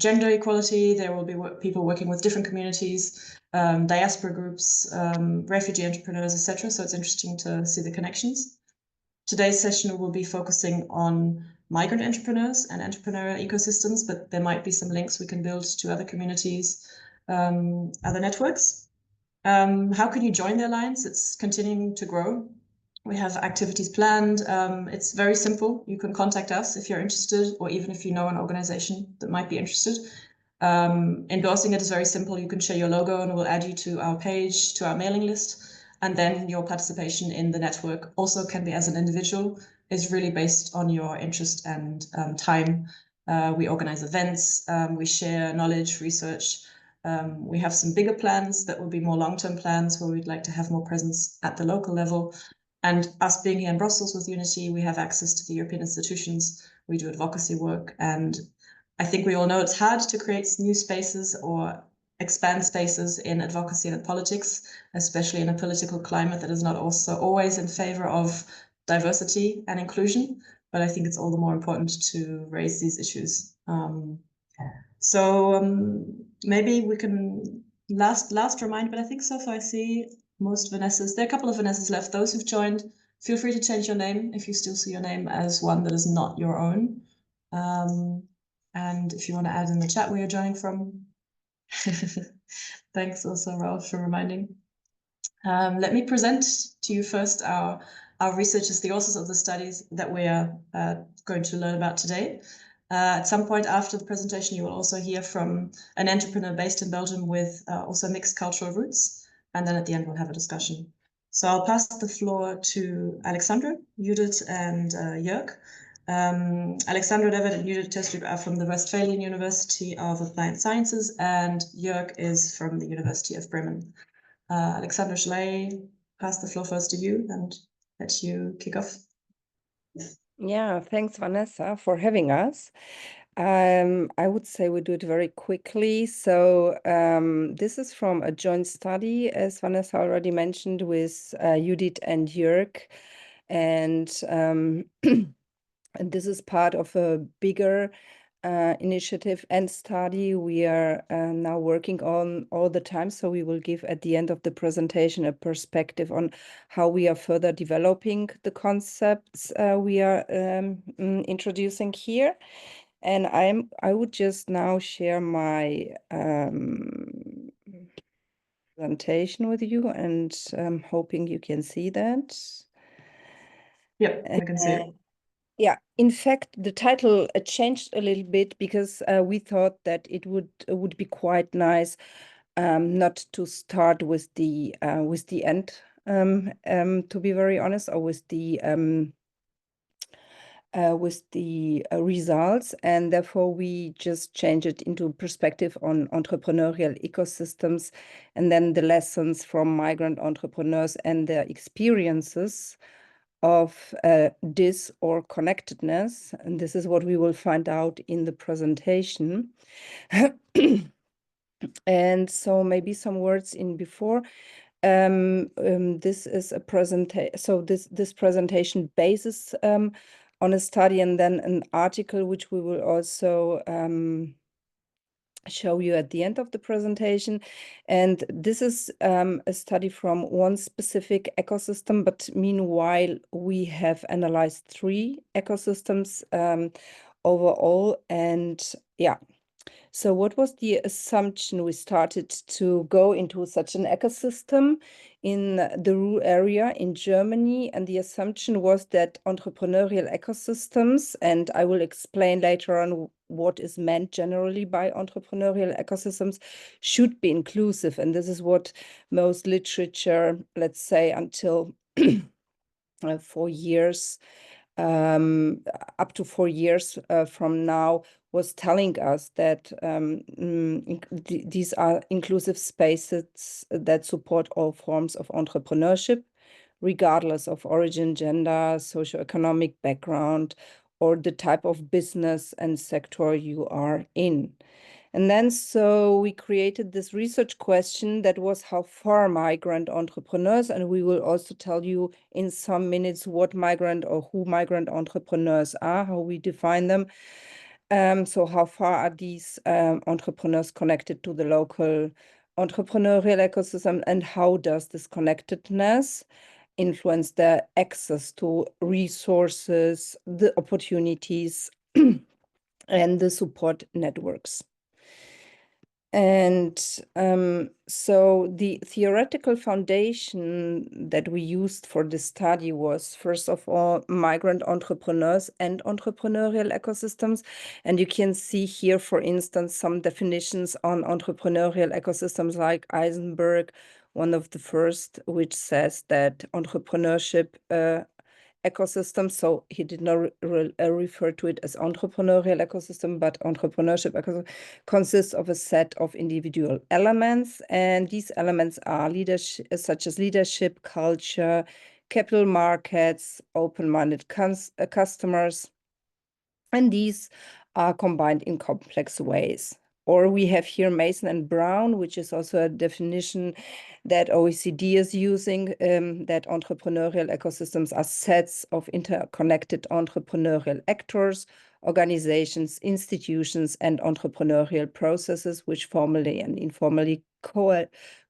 gender equality. There will be people working with different communities, diaspora groups, refugee entrepreneurs, etc. So it's interesting to see the connections. Today's session will be focusing on migrant entrepreneurs and entrepreneurial ecosystems, but there might be some links we can build to other communities, other networks. How can you join the Alliance? It's continuing to grow. We have activities planned. It's very simple. You can contact us if you're interested, or even if you know an organization that might be interested. Endorsing it is very simple. You can share your logo and we'll add you to our page, to our mailing list. And then your participation in the network also can be as an individual, is really based on your interest and time. We organize events, we share knowledge, research. We have some bigger plans that will be more long-term plans where we'd like to have more presence at the local level. And us being here in Brussels with Unity, we have access to the European institutions. We do advocacy work. And I think we all know it's hard to create new spaces or expand spaces in advocacy and in politics, especially in a political climate that is not also always in favor of diversity and inclusion. But I think it's all the more important to raise these issues. Maybe we can last remind, but I think so far I see most Vanessas. There are a couple of Vanessas left. Those who've joined, feel free to change your name if you still see your name as one that is not your own. And if you want to add in the chat where you're joining from. Thanks also, Ralph, for reminding. Let me present to you first our researchers, the authors of the studies that we are going to learn about today. At some point after the presentation, you will also hear from an entrepreneur based in Belgium with also mixed cultural roots. And then at the end, we'll have a discussion. So I'll pass the floor to Alexandra, Judith, and Joerg. Alexandra David and Judith Terstriep are from the Westphalian University of Applied Sciences, and Joerg is from the University of Bremen. Alexandra, shall I pass the floor first to you and let you kick off? Yeah, thanks, Vanessa, for having us. I would say we do it very quickly. So this is from a joint study, as Vanessa already mentioned, with Judith and Joerg. And this is part of a bigger initiative and study we are now working on all the time. So we will give at the end of the presentation a perspective on how we are further developing the concepts we are introducing here. And I would just now share my presentation with you, and I'm hoping you can see that. Yeah, I can see it. Yeah, in fact, the title changed a little bit because we thought that it would be quite nice not to start with the end, to be very honest, or with the results, and therefore we just change it into perspective on entrepreneurial ecosystems, and then the lessons from migrant entrepreneurs and their experiences of this or connectedness. And this is what we will find out in the presentation. And so maybe some words in before. This is a presentation. So this presentation bases on a study and then an article, which we will also show you at the end of the presentation. And this is a study from one specific ecosystem, but meanwhile we have analyzed 3 ecosystems overall. And yeah, so what was the assumption? We started to go into such an ecosystem in the rural area in Germany, and the assumption was that entrepreneurial ecosystems, and I will explain later on what is meant generally by entrepreneurial ecosystems, should be inclusive. And this is what most literature, let's say until 4 years, up to 4 years from now, was telling us that these are inclusive spaces that support all forms of entrepreneurship, regardless of origin, gender, socioeconomic background, or the type of business and sector you are in. And then so we created this research question that was how far migrant entrepreneurs, and we will also tell you in some minutes what migrant or who migrant entrepreneurs are, how we define them, So how far are these entrepreneurs connected to the local entrepreneurial ecosystem, and how does this connectedness influence their access to resources, the opportunities, and the support networks? And so the theoretical foundation that we used for this study was, first of all, migrant entrepreneurs and entrepreneurial ecosystems. And you can see here, for instance, some definitions on entrepreneurial ecosystems, like Eisenberg, one of the first, which says that entrepreneurship ecosystem. So he did not refer to it as entrepreneurial ecosystem, but entrepreneurship ecosystem consists of a set of individual elements. And these elements are leadership, such as leadership, culture, capital markets, open-minded customers. And these are combined in complex ways. Or we have here Mason and Brown, which is also a definition that OECD is using, that entrepreneurial ecosystems are sets of interconnected entrepreneurial actors, organizations, institutions, and entrepreneurial processes, which formally and informally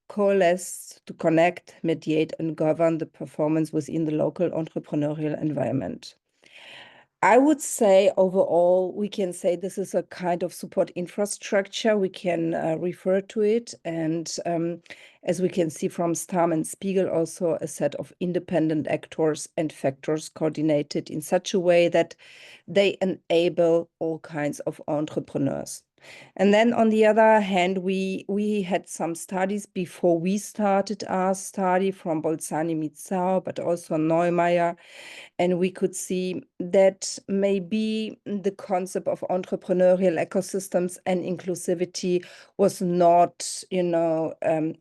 coalesce to connect, mediate, and govern the performance within the local entrepreneurial environment. I would say overall, we can say this is a kind of support infrastructure. We can refer to it. And as we can see from Stam and Spiegel, also a set of independent actors and factors coordinated in such a way that they enable all kinds of entrepreneurs. And then on the other hand, we had some studies before we started our study from Bolzani, Mizau, but also Neumeier. And we could see that maybe the concept of entrepreneurial ecosystems and inclusivity was not,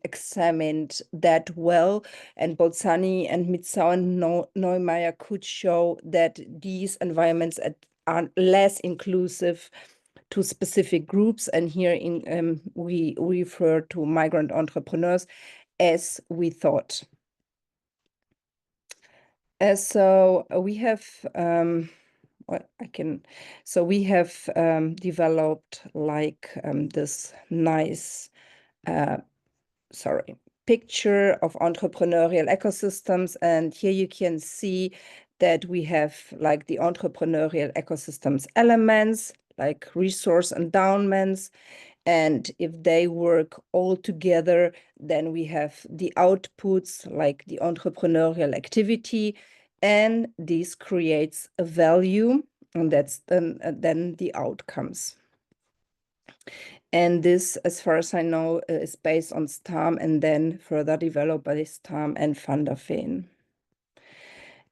examined that well. And Bolzani and Mizau and Neumeier could show that these environments are less inclusive to specific groups. And here we refer to migrant entrepreneurs, as we thought. So we have developed like this nice picture of entrepreneurial ecosystems, and here you can see that we have like the entrepreneurial ecosystems elements, like resource endowments. And if they work all together, then we have the outputs, like the entrepreneurial activity, and this creates a value, and that's then the outcomes. And this, as far as I know, is based on Stam and then further developed by Stam and Van der Veen.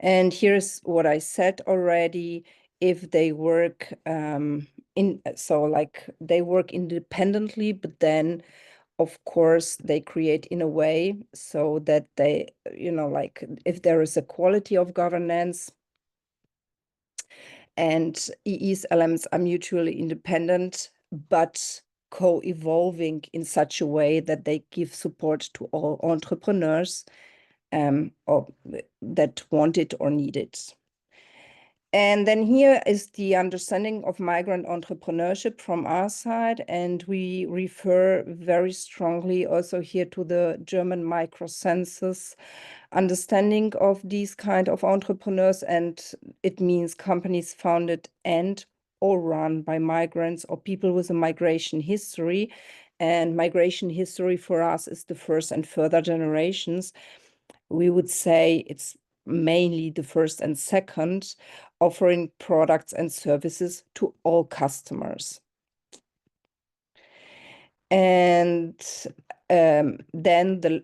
And here's what I said already. If they work they work independently, but then of course they create in a way so that they, if there is a quality of governance and EE's elements are mutually independent, but co-evolving in such a way that they give support to all entrepreneurs or that want it or need it. And then here is the understanding of migrant entrepreneurship from our side. And we refer very strongly also here to the German microcensus understanding of these kind of entrepreneurs. And it means companies founded and or run by migrants or people with a migration history. And migration history for us is the first and further generations. We would say it's mainly the first and second, offering products and services to all customers. And then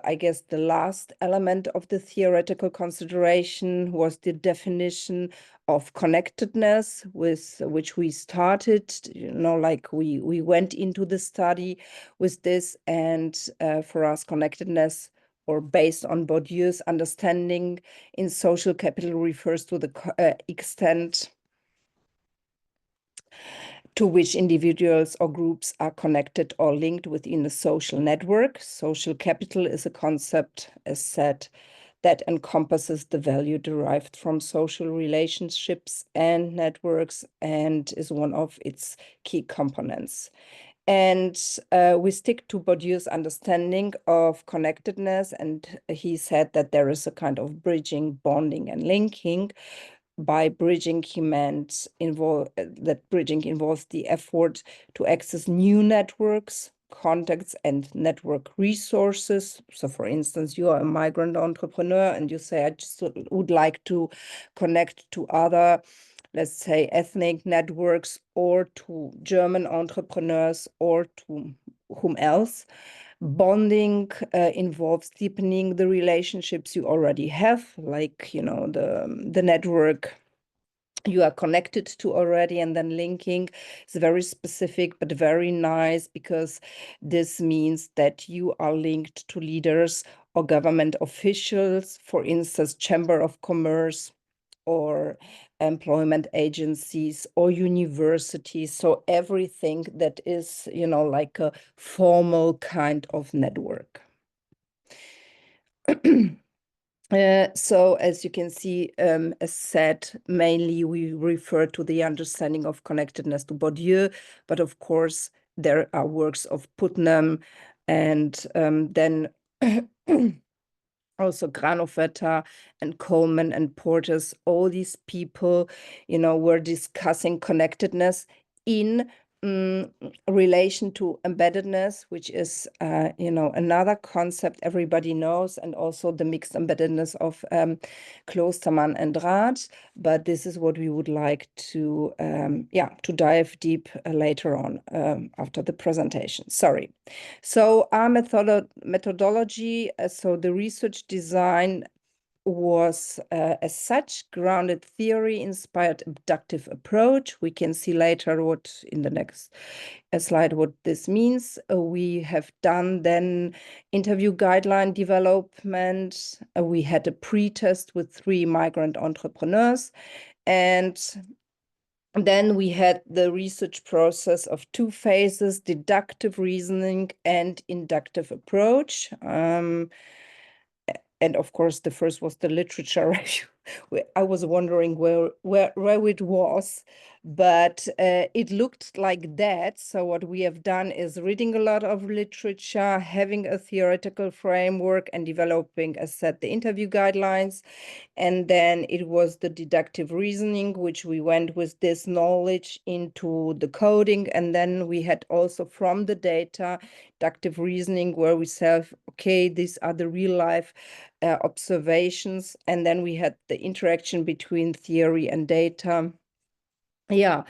I guess the last element of the theoretical consideration was the definition of connectedness, with which we started, we went into the study with this. And for us, connectedness, or based on Bourdieu's understanding in social capital, refers to the extent to which individuals or groups are connected or linked within a social network. Social capital is a concept, as said, that encompasses the value derived from social relationships and networks and is one of its key components. And we stick to Bourdieu's understanding of connectedness, and he said that there is a kind of bridging, bonding, and linking. By bridging, he meant that bridging involves the effort to access new networks, contacts, and network resources. So for instance, you are a migrant entrepreneur and you say, I just would like to connect to other, let's say, ethnic networks or to German entrepreneurs or to whom else. Bonding involves deepening the relationships you already have, like, you know, the network you are connected to already, and then linking is very specific but very nice, because this means that you are linked to leaders or government officials, for instance, Chamber of Commerce or employment agencies or universities. So everything that is, you know, like a formal kind of network. So as you can see, as said, mainly we refer to the understanding of connectedness to Bourdieu, but of course there are works of Putnam and then also Granovetter and Coleman and Portes. All these people, you know, were discussing connectedness in relation to embeddedness, which is, you know, another concept everybody knows, and also the mixed embeddedness of Klostermann and Rath. But this is what we would like to, to dive deep later on after the presentation. Sorry. So our methodology, so the research design was as such grounded theory inspired abductive approach. We can see later what in the next slide what this means. We have done then interview guideline development. We had a pre-test with 3 migrant entrepreneurs, and then we had the research process of 2 phases: deductive reasoning and inductive approach. And of course, the first was the literature review. I was wondering where it was, but it looked like that. So what we have done is reading a lot of literature, having a theoretical framework, and developing, as said, the interview guidelines. And then it was the deductive reasoning, which we went with this knowledge into the coding. And then we had also from the data, deductive reasoning, where we said, okay, these are the real life observations. And then we had the interaction between theory and data. Yeah.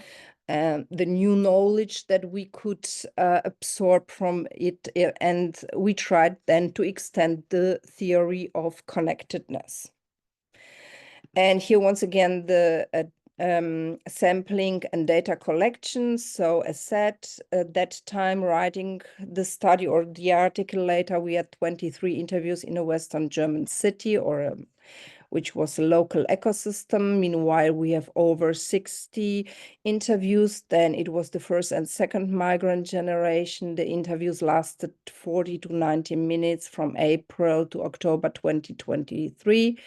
The new knowledge that we could absorb from it. And we tried then to extend the theory of connectedness. And here, once again, the sampling and data collection. So as said, at that time, writing the study or the article later, we had 23 interviews in a Western German city, or which was a local ecosystem. Meanwhile, we have over 60 interviews. Then it was the first and second migrant generation. The interviews lasted 40 to 90 minutes from April to October 2023.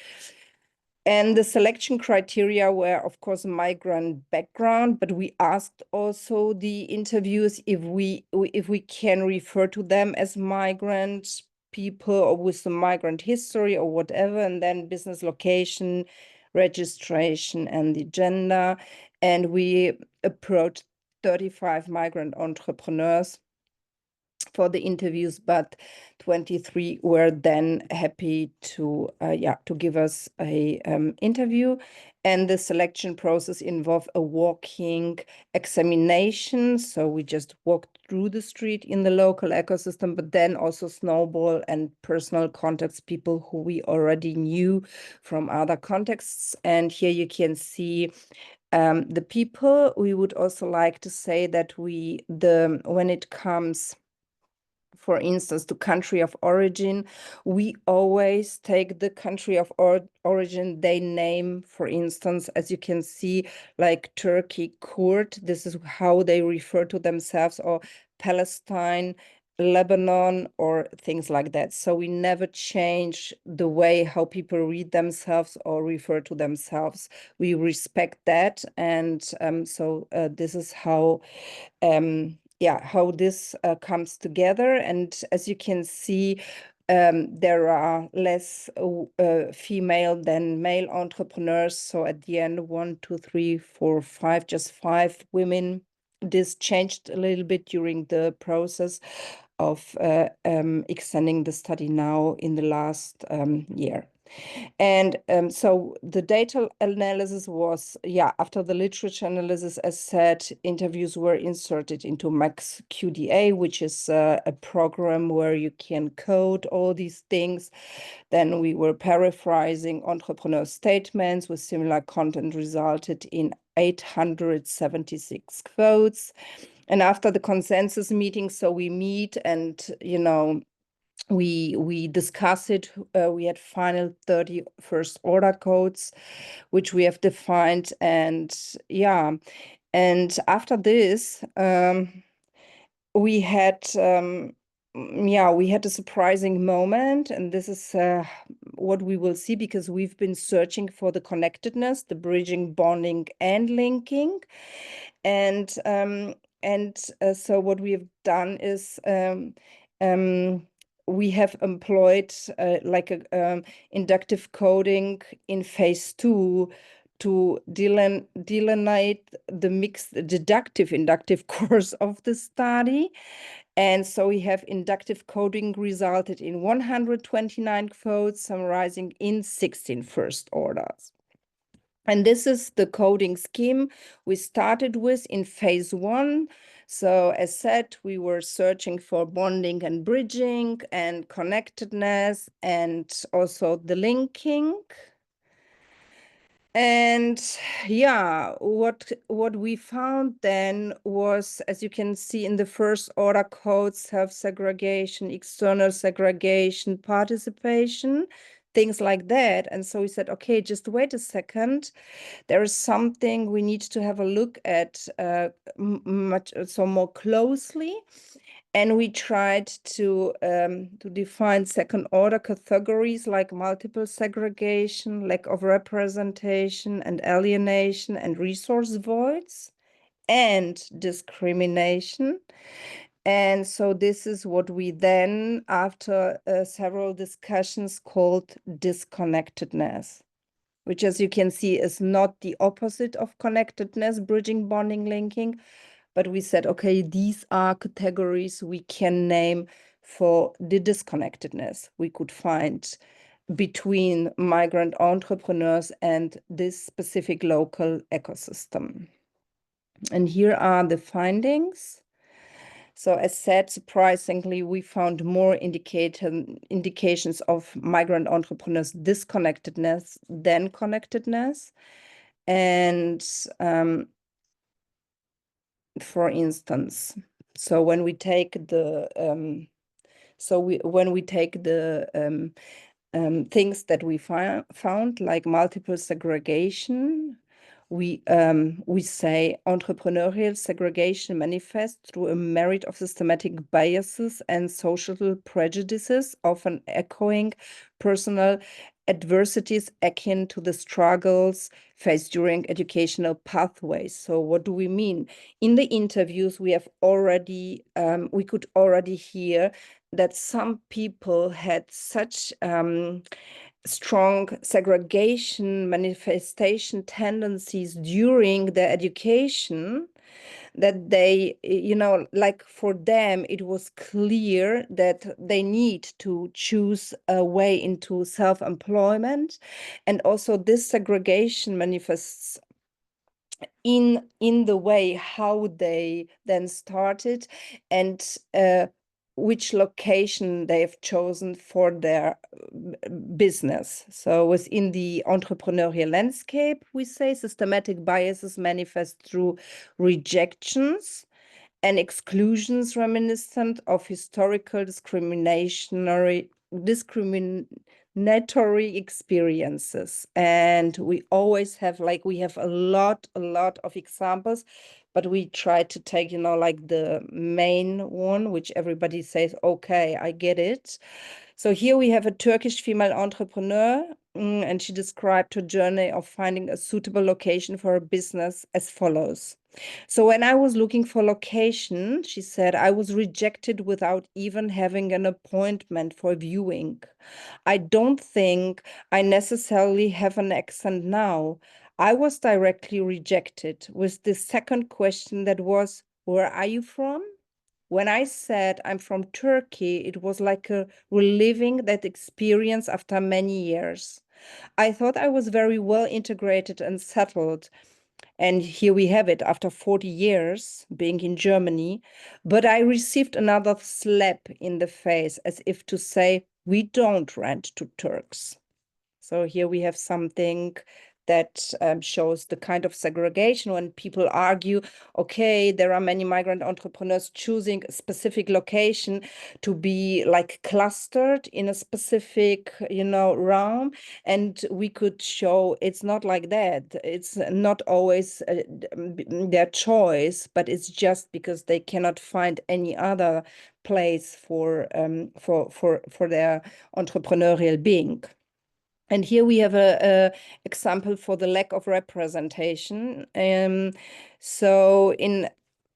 And the selection criteria were, of course, migrant background, but we asked also the interviews if we can refer to them as migrant people or with some migrant history or whatever, and then business location, registration, and the gender. And we approached 35 migrant entrepreneurs for the interviews, but 23 were then happy to give us a interview. And the selection process involved a walking examination. So we just walked through the street in the local ecosystem, but then also snowball and personal contacts, people who we already knew from other contexts. And here you can see the people. We would also like to say that when it comes, for instance, to country of origin, we always take the country of origin they name. For instance, as you can see, like Turkey, Kurd, this is how they refer to themselves, or Palestine, Lebanon, or things like that. So we never change the way how people read themselves or refer to themselves. We respect that, and so this is how how this comes together. And as you can see, there are less female than male entrepreneurs. So at the end, 1, 2, 3, 4, 5, just 5 women. This changed a little bit during the process of extending the study now in the last year. And so the data analysis was, after the literature analysis, as said, interviews were inserted into Max QDA, which is a program where you can code all these things. Then we were paraphrasing entrepreneur statements with similar content, resulted in 876 quotes. And after the consensus meeting, so we meet and, we discuss it. We had final 30 first order codes, which we have defined. And and after this, we had a surprising moment, and this is what we will see, because we've been searching for the connectedness, the bridging, bonding, and linking. And so what we have done is we have employed like a inductive coding in phase 2 to delineate the mixed deductive inductive course of the study. And so we have inductive coding resulted in 129 quotes, summarizing in 16 first orders. And this is the coding scheme we started with in phase 1. So as said, we were searching for bonding and bridging and connectedness and also the linking. And what we found then was, as you can see in the first order codes, self-segregation, external segregation, participation, things like that. And so we said, okay, just wait a second. There is something we need to have a look at more closely. And we tried to define second order categories like multiple segregation, lack of representation and alienation, and resource voids, and discrimination. And so this is what we then, after several discussions, called disconnectedness, which, as you can see, is not the opposite of connectedness, bridging, bonding, linking. But we said, okay, these are categories we can name for the disconnectedness we could find between migrant entrepreneurs and this specific local ecosystem. And here are the findings. So as said, surprisingly, we found more indications of migrant entrepreneurs' disconnectedness than connectedness. And for instance, so when we take the things that we found, like multiple segregation, we say entrepreneurial segregation manifests through a merit of systematic biases and social prejudices, often echoing personal adversities akin to the struggles faced during educational pathways. So what do we mean? In the interviews, we could already hear that some people had such strong segregation manifestation tendencies during their education that they, like for them, it was clear that they need to choose a way into self-employment. And also this segregation manifests in the way how they then started and which location they have chosen for their business. So within the entrepreneurial landscape, we say systematic biases manifest through rejections and exclusions reminiscent of historical discriminatory discriminatory experiences. And we always have, like, we have a lot of examples, but we try to take, like the main one, which everybody says, okay, I get it. So here we have a Turkish female entrepreneur, and she described her journey of finding a suitable location for her business as follows. So when I was looking for location, she said, I was rejected without even having an appointment for viewing. I don't think I necessarily have an accent now. I was directly rejected with the second question that was, where are you from? When I said I'm from Turkey, it was like a reliving that experience after many years. I thought I was very well integrated and settled. And here we have it after 40 years being in Germany. But I received another slap in the face, as if to say, we don't rent to Turks. So here we have something that shows the kind of segregation when people argue, okay, there are many migrant entrepreneurs choosing a specific location to be like clustered in a specific, realm. And we could show it's not like that. It's not always their choice, but it's just because they cannot find any other place for their entrepreneurial being. And here we have a example for the lack of representation. So in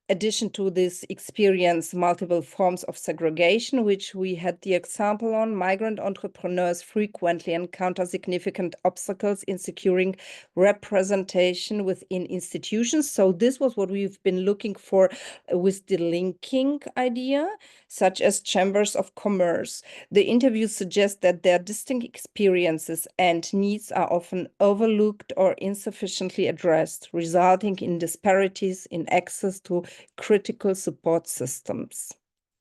addition to this experience, multiple forms of segregation, which we had the example on, migrant entrepreneurs frequently encounter significant obstacles in securing representation within institutions. So this was what we've been looking for with the linking idea, such as chambers of commerce. The interviews suggest that their distinct experiences and needs are often overlooked or insufficiently addressed, resulting in disparities in access to critical support systems.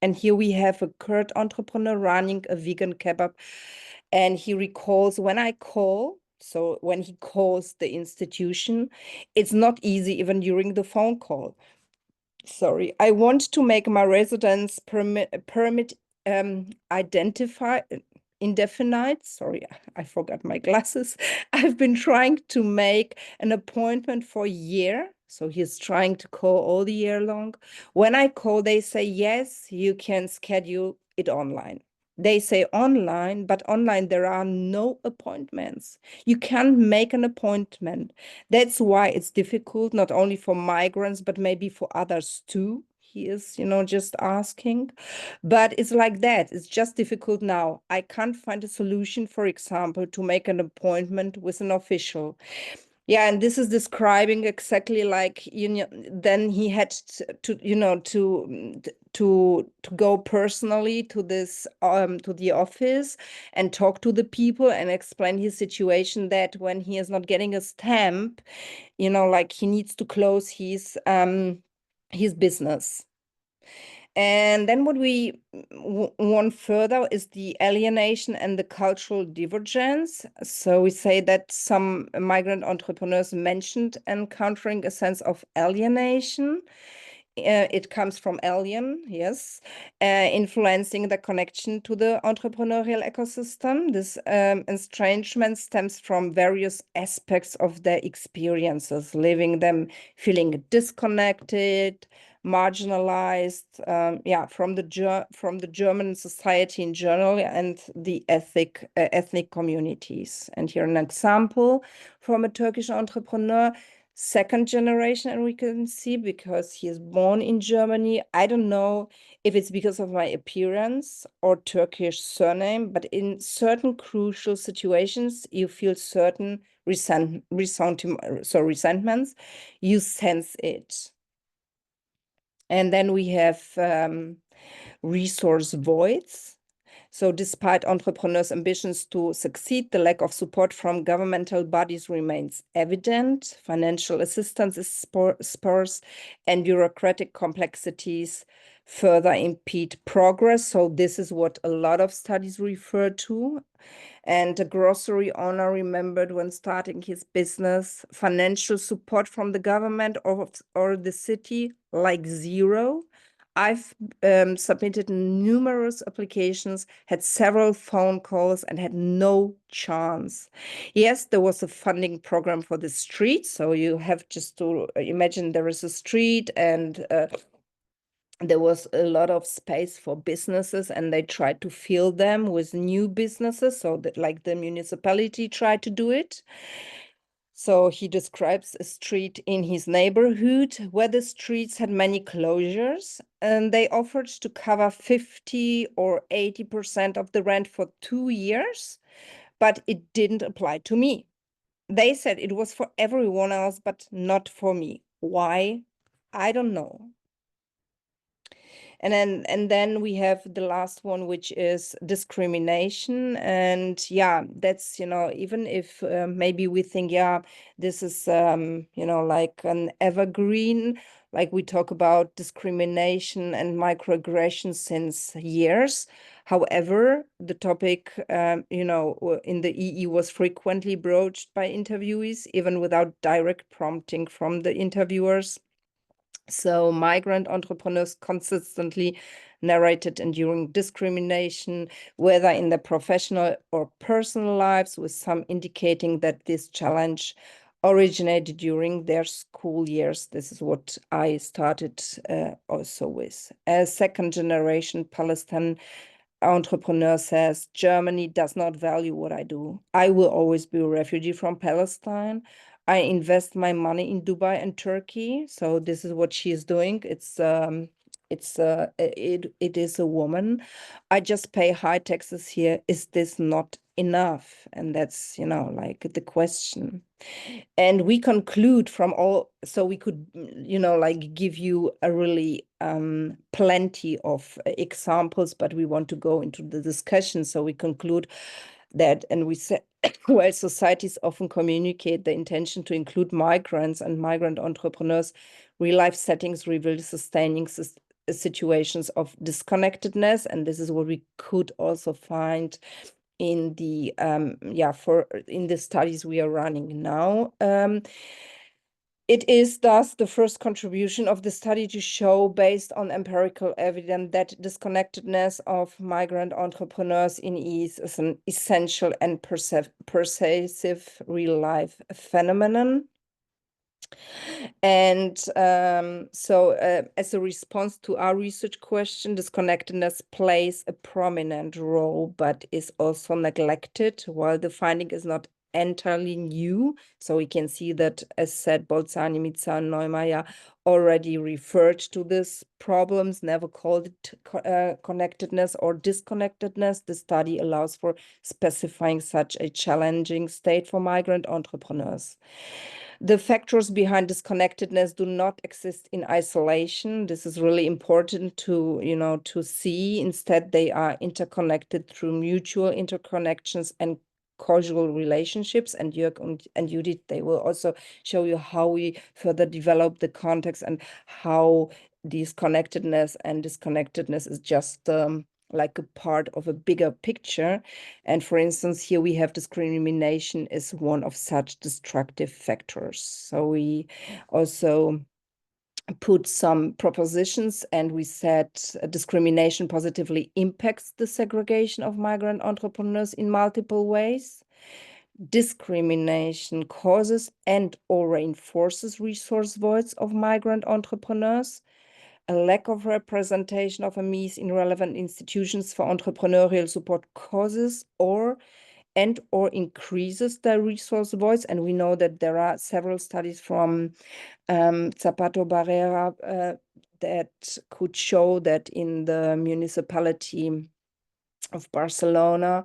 And here we have a Kurd entrepreneur running a vegan kebab, and he recalls, when I call, so when he calls the institution, it's not easy even during the phone call. Sorry, I want to make my residence permit identify indefinite. Sorry, I forgot my glasses. I've been trying to make an appointment for a year. So he's trying to call all the year long. When I call, they say, yes, you can schedule it online. They say online, but online there are no appointments. You can't make an appointment. That's why it's difficult, not only for migrants, but maybe for others too. He is, just asking. But it's like that. It's just difficult now. I can't find a solution, for example, to make an appointment with an official. Yeah, and this is describing exactly like, then he had to go personally to this to the office and talk to the people and explain his situation, that when he is not getting a stamp, like he needs to close his business. And then what we want further is the alienation and the cultural divergence. So we say that some migrant entrepreneurs mentioned encountering a sense of alienation. It comes from alien, yes, influencing the connection to the entrepreneurial ecosystem. This estrangement stems from various aspects of their experiences, leaving them feeling disconnected, marginalized, from the German society in general and the ethnic communities. And here an example from a Turkish entrepreneur, second generation, and we can see, because he is born in Germany. I don't know if it's because of my appearance or Turkish surname, but in certain crucial situations, you feel certain resentments. You sense it. And then we have resource voids. So despite entrepreneurs' ambitions to succeed, the lack of support from governmental bodies remains evident. Financial assistance is sparse, and bureaucratic complexities further impede progress. So this is what a lot of studies refer to. And a grocery owner remembered when starting his business, financial support from the government or the city, like zero. I've submitted numerous applications, had several phone calls, and had no chance. Yes, there was a funding program for the street. So you have just to imagine there is a street and there was a lot of space for businesses, and they tried to fill them with new businesses. So that, like, the municipality tried to do it. So he describes a street in his neighborhood where the streets had many closures, and they offered to cover 50 or 80% of the rent for 2 years, but it didn't apply to me. They said it was for everyone else, but not for me. Why? I don't know. And then we have the last one, which is discrimination. And yeah, that's, even if maybe we think, yeah, this is, like an evergreen, like we talk about discrimination and microaggression since years. However, the topic, in the EU was frequently broached by interviewees, even without direct prompting from the interviewers. So migrant entrepreneurs consistently narrated enduring discrimination, whether in their professional or personal lives, with some indicating that this challenge originated during their school years. This is what I started also with. A second-generation Palestinian entrepreneur says, Germany does not value what I do. I will always be a refugee from Palestine. I invest my money in Dubai and Turkey. So this is what she is doing. It is a woman. I just pay high taxes here. Is this not enough? And that's, like the question. And we conclude from all, so we could, like give you a really plenty of examples, but we want to go into the discussion. So we conclude that, and we said, while societies often communicate the intention to include migrants and migrant entrepreneurs, real-life settings reveal sustaining situations of disconnectedness. And this is what we could also find in the in the studies we are running now. It is thus the first contribution of the study to show, based on empirical evidence, that disconnectedness of migrant entrepreneurs in EEs is an essential and pervasive real-life phenomenon. And as a response to our research question, disconnectedness plays a prominent role, but is also neglected, while the finding is not entirely new. So we can see that, as said, Bolzani, Mitza, and Neumeier already referred to these problems, never called it connectedness or disconnectedness. The study allows for specifying such a challenging state for migrant entrepreneurs. The factors behind disconnectedness do not exist in isolation. This is really important to, to see. Instead, they are interconnected through mutual interconnections and causal relationships. And Joerg and Judith, they will also show you how we further develop the context and how these connectedness and disconnectedness is just like a part of a bigger picture. And for instance, here we have discrimination is one of such destructive factors. So we also put some propositions, and we said discrimination positively impacts the segregation of migrant entrepreneurs in multiple ways. Discrimination causes and or reinforces resource voids of migrant entrepreneurs. A lack of representation of MEs in relevant institutions for entrepreneurial support causes or increases the resource voids. And we know that there are several studies from Zapato Barrera that could show that in the municipality of Barcelona,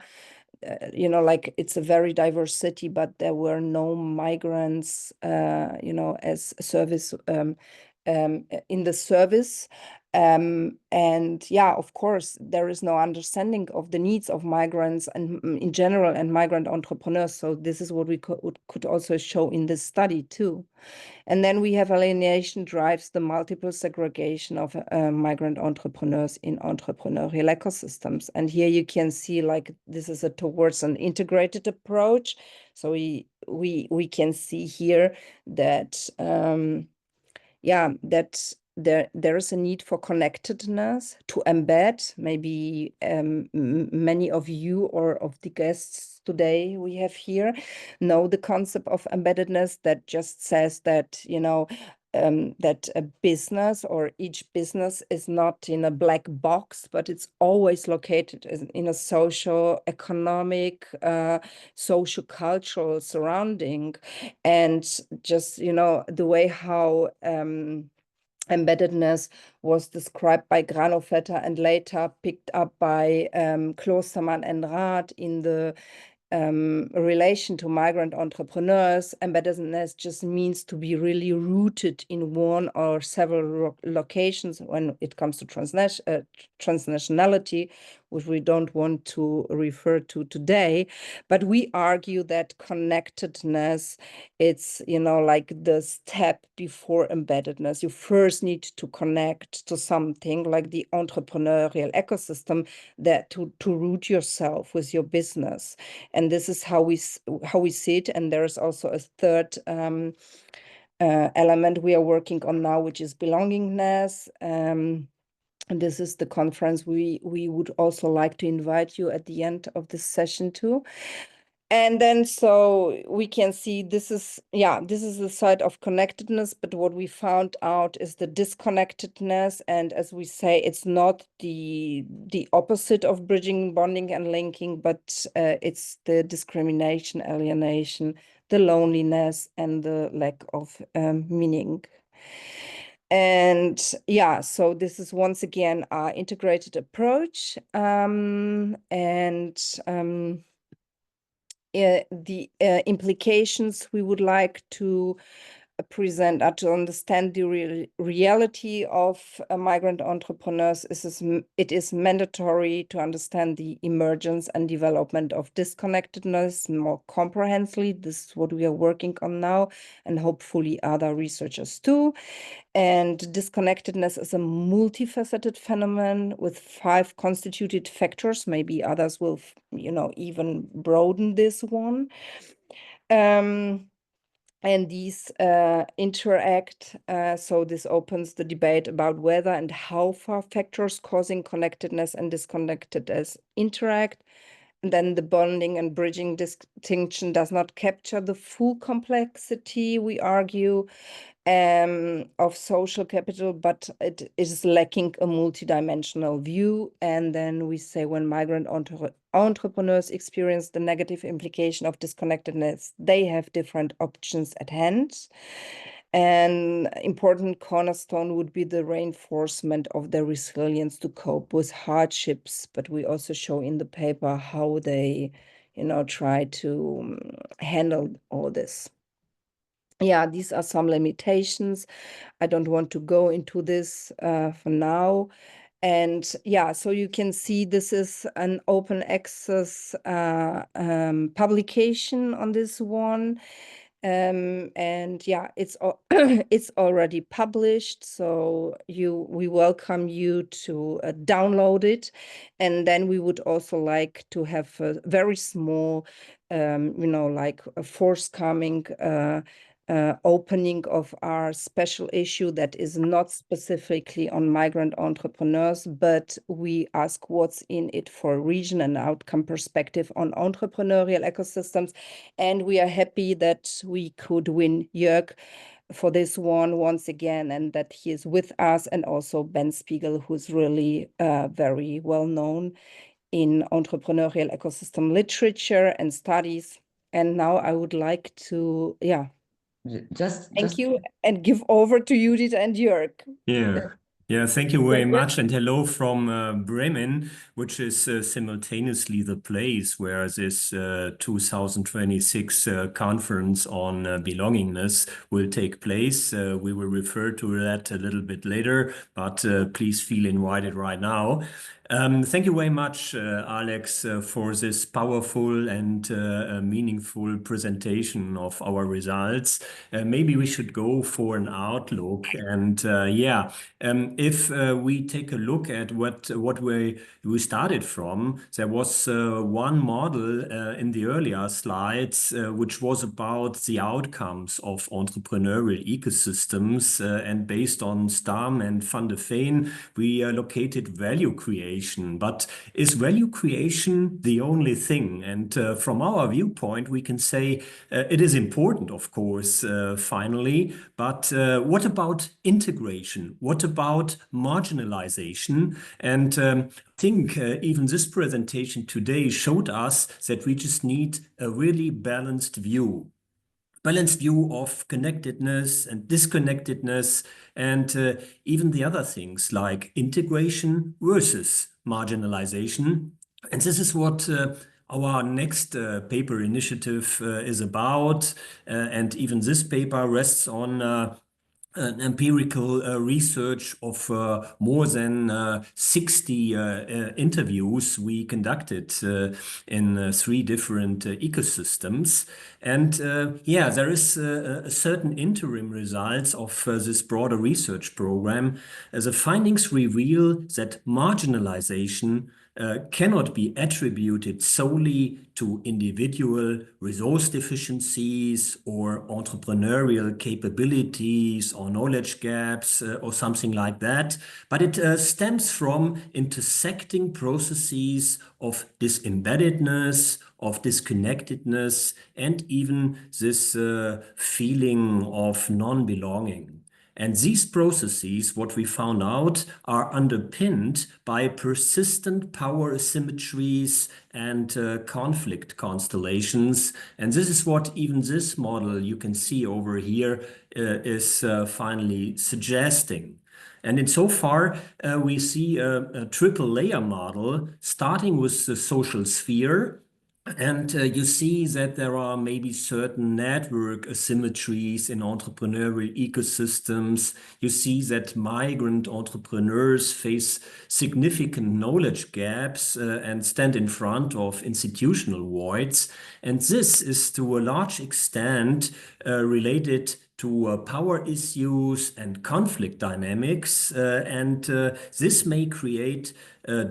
like it's a very diverse city, but there were no migrants, as service in the service. And yeah, of course, there is no understanding of the needs of migrants and in general and migrant entrepreneurs. So this is what we could also show in this study too. And then we have alienation drives the multiple segregation of migrant entrepreneurs in entrepreneurial ecosystems. And here you can see, like, this is towards an integrated approach. So we can see here that that there is a need for connectedness to embed. Maybe many of you or of the guests today we have here know the concept of embeddedness, that just says that, you know, that a business or each business is not in a black box, but it's always located in a social, economic, social, cultural surrounding. And just, you know, the way how embeddedness was described by Granovetter and later picked up by Klostermann and Rath in the relation to migrant entrepreneurs. Embeddedness just means to be really rooted in one or several locations when it comes to transnationality, which we don't want to refer to today. But we argue that connectedness, it's, you know, like the step before embeddedness. You first need to connect to something like the entrepreneurial ecosystem, that to root yourself with your business. And this is how we see it. And there is also a third element we are working on now, which is belongingness. And this is the conference we would also like to invite you at the end of this session to. And then so we can see this is the side of connectedness, but what we found out is the disconnectedness. And as we say, it's not the opposite of bridging, bonding, and linking, but it's the discrimination, alienation, the loneliness, and the lack of meaning. And yeah, so this is once again our integrated approach. The implications we would like to present are to understand the reality of migrant entrepreneurs. It is mandatory to understand the emergence and development of disconnectedness more comprehensively. This is what we are working on now, and hopefully other researchers too. And disconnectedness is a multifaceted phenomenon with 5 constituted factors. Maybe others will, you know, even broaden this one. And these interact, so this opens the debate about whether and how far factors causing connectedness and disconnectedness interact. And then the bonding and bridging distinction does not capture the full complexity, we argue, of social capital, but it is lacking a multidimensional view. And then we say when migrant entrepreneurs experience the negative implication of disconnectedness, they have different options at hand. An important cornerstone would be the reinforcement of their resilience to cope with hardships. But we also show in the paper how they, you know, try to handle all this. Yeah, these are some limitations. I don't want to go into this for now. And yeah, so you can see this is an open access publication on this one. And yeah, it's it's already published, so we welcome you to download it. And then we would also like to have a very small, you know, like a forthcoming opening of our special issue that is not specifically on migrant entrepreneurs, but we ask what's in it for region and outcome perspective on entrepreneurial ecosystems. And we are happy that we could win Joerg for this one once again, and that he is with us, and also Ben Spiegel, who's really very well known in entrepreneurial ecosystem literature and studies. And now I would like to, thank you, and give over to Judith and Joerg. Yeah, thank you very much. And hello from Bremen, which is simultaneously the place where this 2026 conference on belongingness will take place. We will refer to that a little bit later, but please feel invited right now. Thank you very much, Alex, for this powerful and meaningful presentation of our results. Maybe we should go for an outlook. And if we take a look at what we started from, there was one model in the earlier slides which was about the outcomes of entrepreneurial ecosystems, and based on Stam and Van de Veen, we located value creation. But is value creation the only thing? And from our viewpoint, we can say it is important, of course, finally, but what about integration? What about marginalization? And I think even this presentation today showed us that we just need a really balanced view of connectedness and disconnectedness, and even the other things like integration versus marginalization. And this is what our next paper initiative is about. And even this paper rests on an empirical research of more than 60 interviews we conducted in 3 different ecosystems. And yeah, there is a certain interim results of this broader research program. The findings reveal that marginalization cannot be attributed solely to individual resource deficiencies or entrepreneurial capabilities or knowledge gaps or something like that, but it stems from intersecting processes of disembeddedness, of disconnectedness, and even this feeling of non-belonging. And these processes, what we found out, are underpinned by persistent power asymmetries and conflict constellations. And this is what even this model you can see over here is finally suggesting. And insofar, we see a triple layer model starting with the social sphere. And you see that there are maybe certain network asymmetries in entrepreneurial ecosystems. You see that migrant entrepreneurs face significant knowledge gaps and stand in front of institutional voids. And this is to a large extent related to power issues and conflict dynamics. And this may create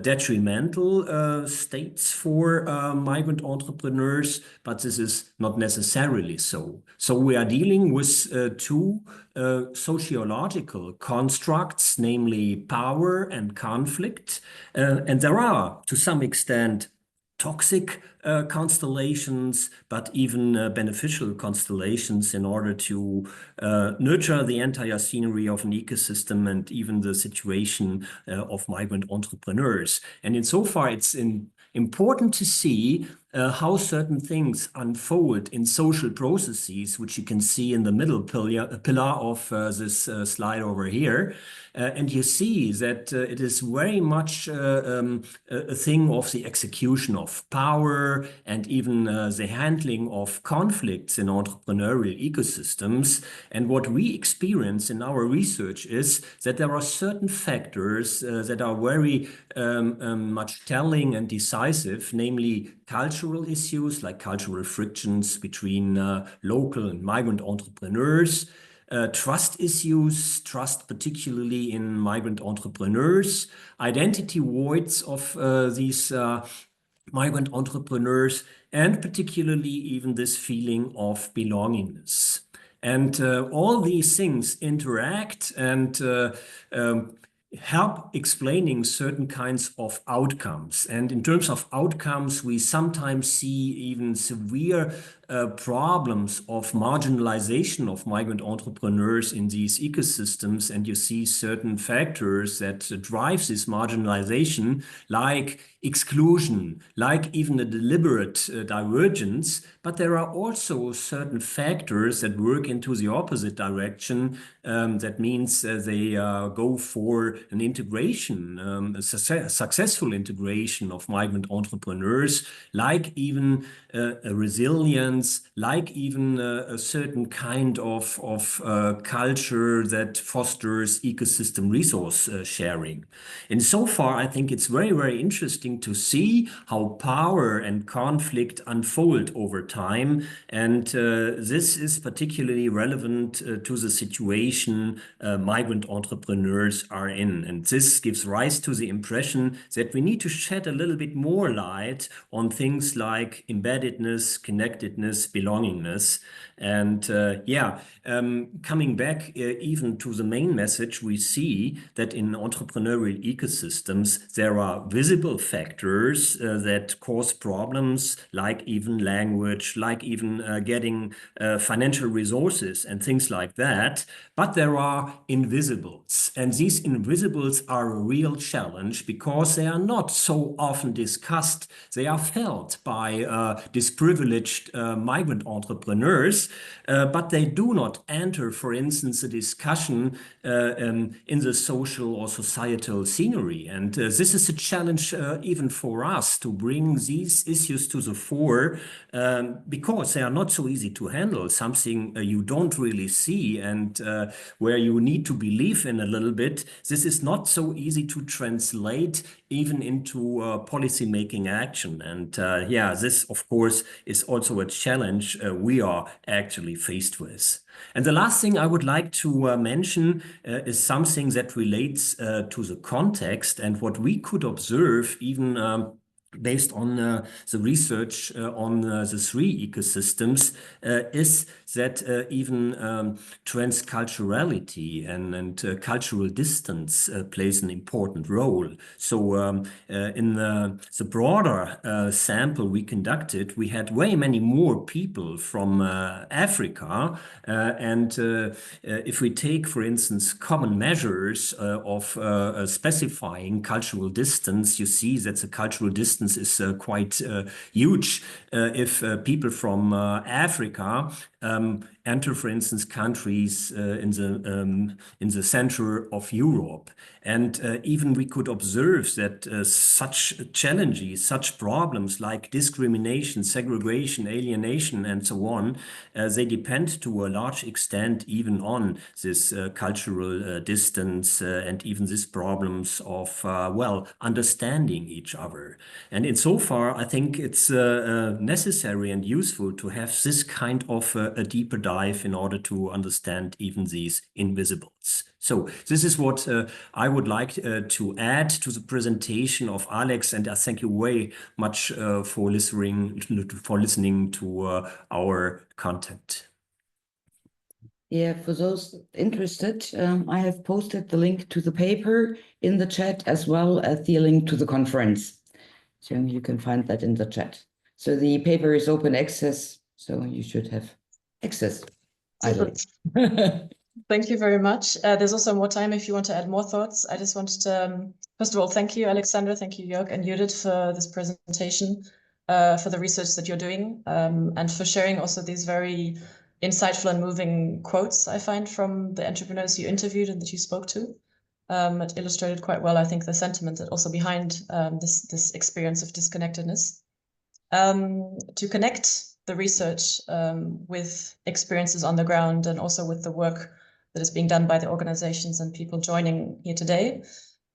detrimental states for migrant entrepreneurs, but this is not necessarily so. So we are dealing with 2 sociological constructs, namely power and conflict. And there are, to some extent, toxic constellations, but even beneficial constellations in order to nurture the entire scenery of an ecosystem and even the situation of migrant entrepreneurs. And insofar, it's important to see how certain things unfold in social processes, which you can see in the middle pillar of this slide over here. And you see that it is very much a thing of the execution of power and even the handling of conflicts in entrepreneurial ecosystems. And what we experience in our research is that there are certain factors that are very much telling and decisive, namely cultural issues like cultural frictions between local and migrant entrepreneurs, trust issues, trust particularly in migrant entrepreneurs, identity voids of these migrant entrepreneurs, and particularly even this feeling of belongingness. And all these things interact and help explaining certain kinds of outcomes. And in terms of outcomes, we sometimes see even severe problems of marginalization of migrant entrepreneurs in these ecosystems. And you see certain factors that drive this marginalization, like exclusion, like even a deliberate divergence. But there are also certain factors that work into the opposite direction. That means they go for an integration, a successful integration of migrant entrepreneurs, like even a resilience, like even a certain kind of culture that fosters ecosystem resource sharing. And so far, I think it's very, very interesting interesting to see how power and conflict unfold over time. And this is particularly relevant to the situation migrant entrepreneurs are in. And this gives rise to the impression that we need to shed a little bit more light on things like embeddedness, connectedness, belongingness. And coming back even to the main message, we see that in entrepreneurial ecosystems, there are visible factors that cause problems, like even language, like even getting financial resources and things like that. But there are invisibles, and these invisibles are a real challenge because they are not so often discussed. They are felt by disprivileged migrant entrepreneurs, but they do not enter, for instance, a discussion in the social or societal scenery. And this is a challenge even for us to bring these issues to the fore because they are not so easy to handle, something you don't really see and where you need to believe in a little bit. This is not so easy to translate even into policy-making action. And this, of course, is also a challenge we are actually faced with. And the last thing I would like to mention is something that relates to the context and what we could observe even based on the research on the three ecosystems is that even transculturality and cultural distance plays an important role. So in the broader sample we conducted, we had way many more people from Africa. If we take, for instance, common measures of specifying cultural distance, you see that the cultural distance is quite huge. If people from Africa enter, for instance, countries in the center of Europe, and even we could observe that such challenges, such problems like discrimination, segregation, alienation, and so on, they depend to a large extent even on this cultural distance and even these problems of understanding each other. And insofar, I think it's necessary and useful to have this kind of a deeper dive in order to understand even these invisibles. So this is what I would like to add to the presentation of Alex, and I thank you very much for listening to our content. Yeah, for those interested, I have posted the link to the paper in the chat as well as the link to the conference. So you can find that in the chat. So the paper is open access, so you should have access. Thank you very much. There's also more time if you want to add more thoughts. I just wanted to, first of all, thank you, Alexandra, thank you, Joerg and Judith, for this presentation, for the research that you're doing, and for sharing also these very insightful and moving quotes I find from the entrepreneurs you interviewed and that you spoke to. It illustrated quite well, I think, the sentiment that also behind this experience of disconnectedness. To connect the research with experiences on the ground and also with the work that is being done by the organizations and people joining here today.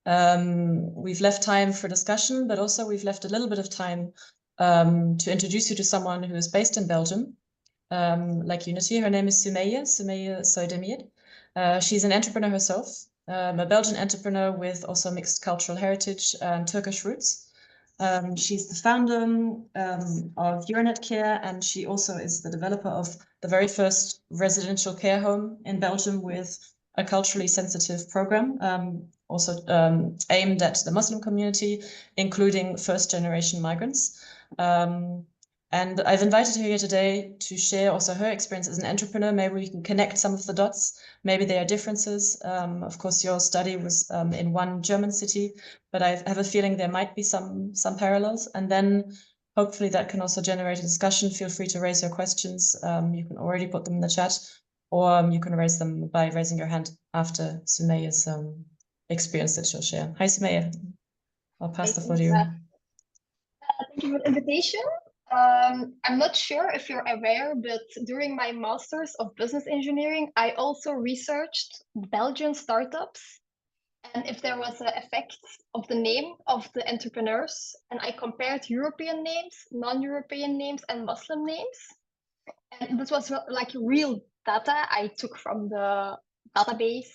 We've left time for discussion, but also we've left a little bit of time to introduce you to someone who is based in Belgium, like Unity. Her name is Sümeyye Soydemir. She's an entrepreneur herself, a Belgian entrepreneur with also mixed cultural heritage and Turkish roots. She's the founder of Euronet Care, and she also is the developer of the very first residential care home in Belgium with a culturally sensitive program, also aimed at the Muslim community, including first-generation migrants. And I've invited her here today to share also her experience as an entrepreneur. Maybe we can connect some of the dots. Maybe there are differences. Of course, your study was in one German city, but I have a feeling there might be some parallels. And then hopefully that can also generate a discussion. Feel free to raise your questions. You can already put them in the chat, or you can raise them by raising your hand after Sümeyye's experience that she'll share. Hi, Sümeyye. I'll pass the floor to you. Thank you for the invitation. I'm not sure if you're aware, but during my Master's of Business Engineering, I also researched Belgian startups. and if there was an effect of the name of the entrepreneurs. And I compared European names, non-European names, and Muslim names. And this was like real data I took from the database.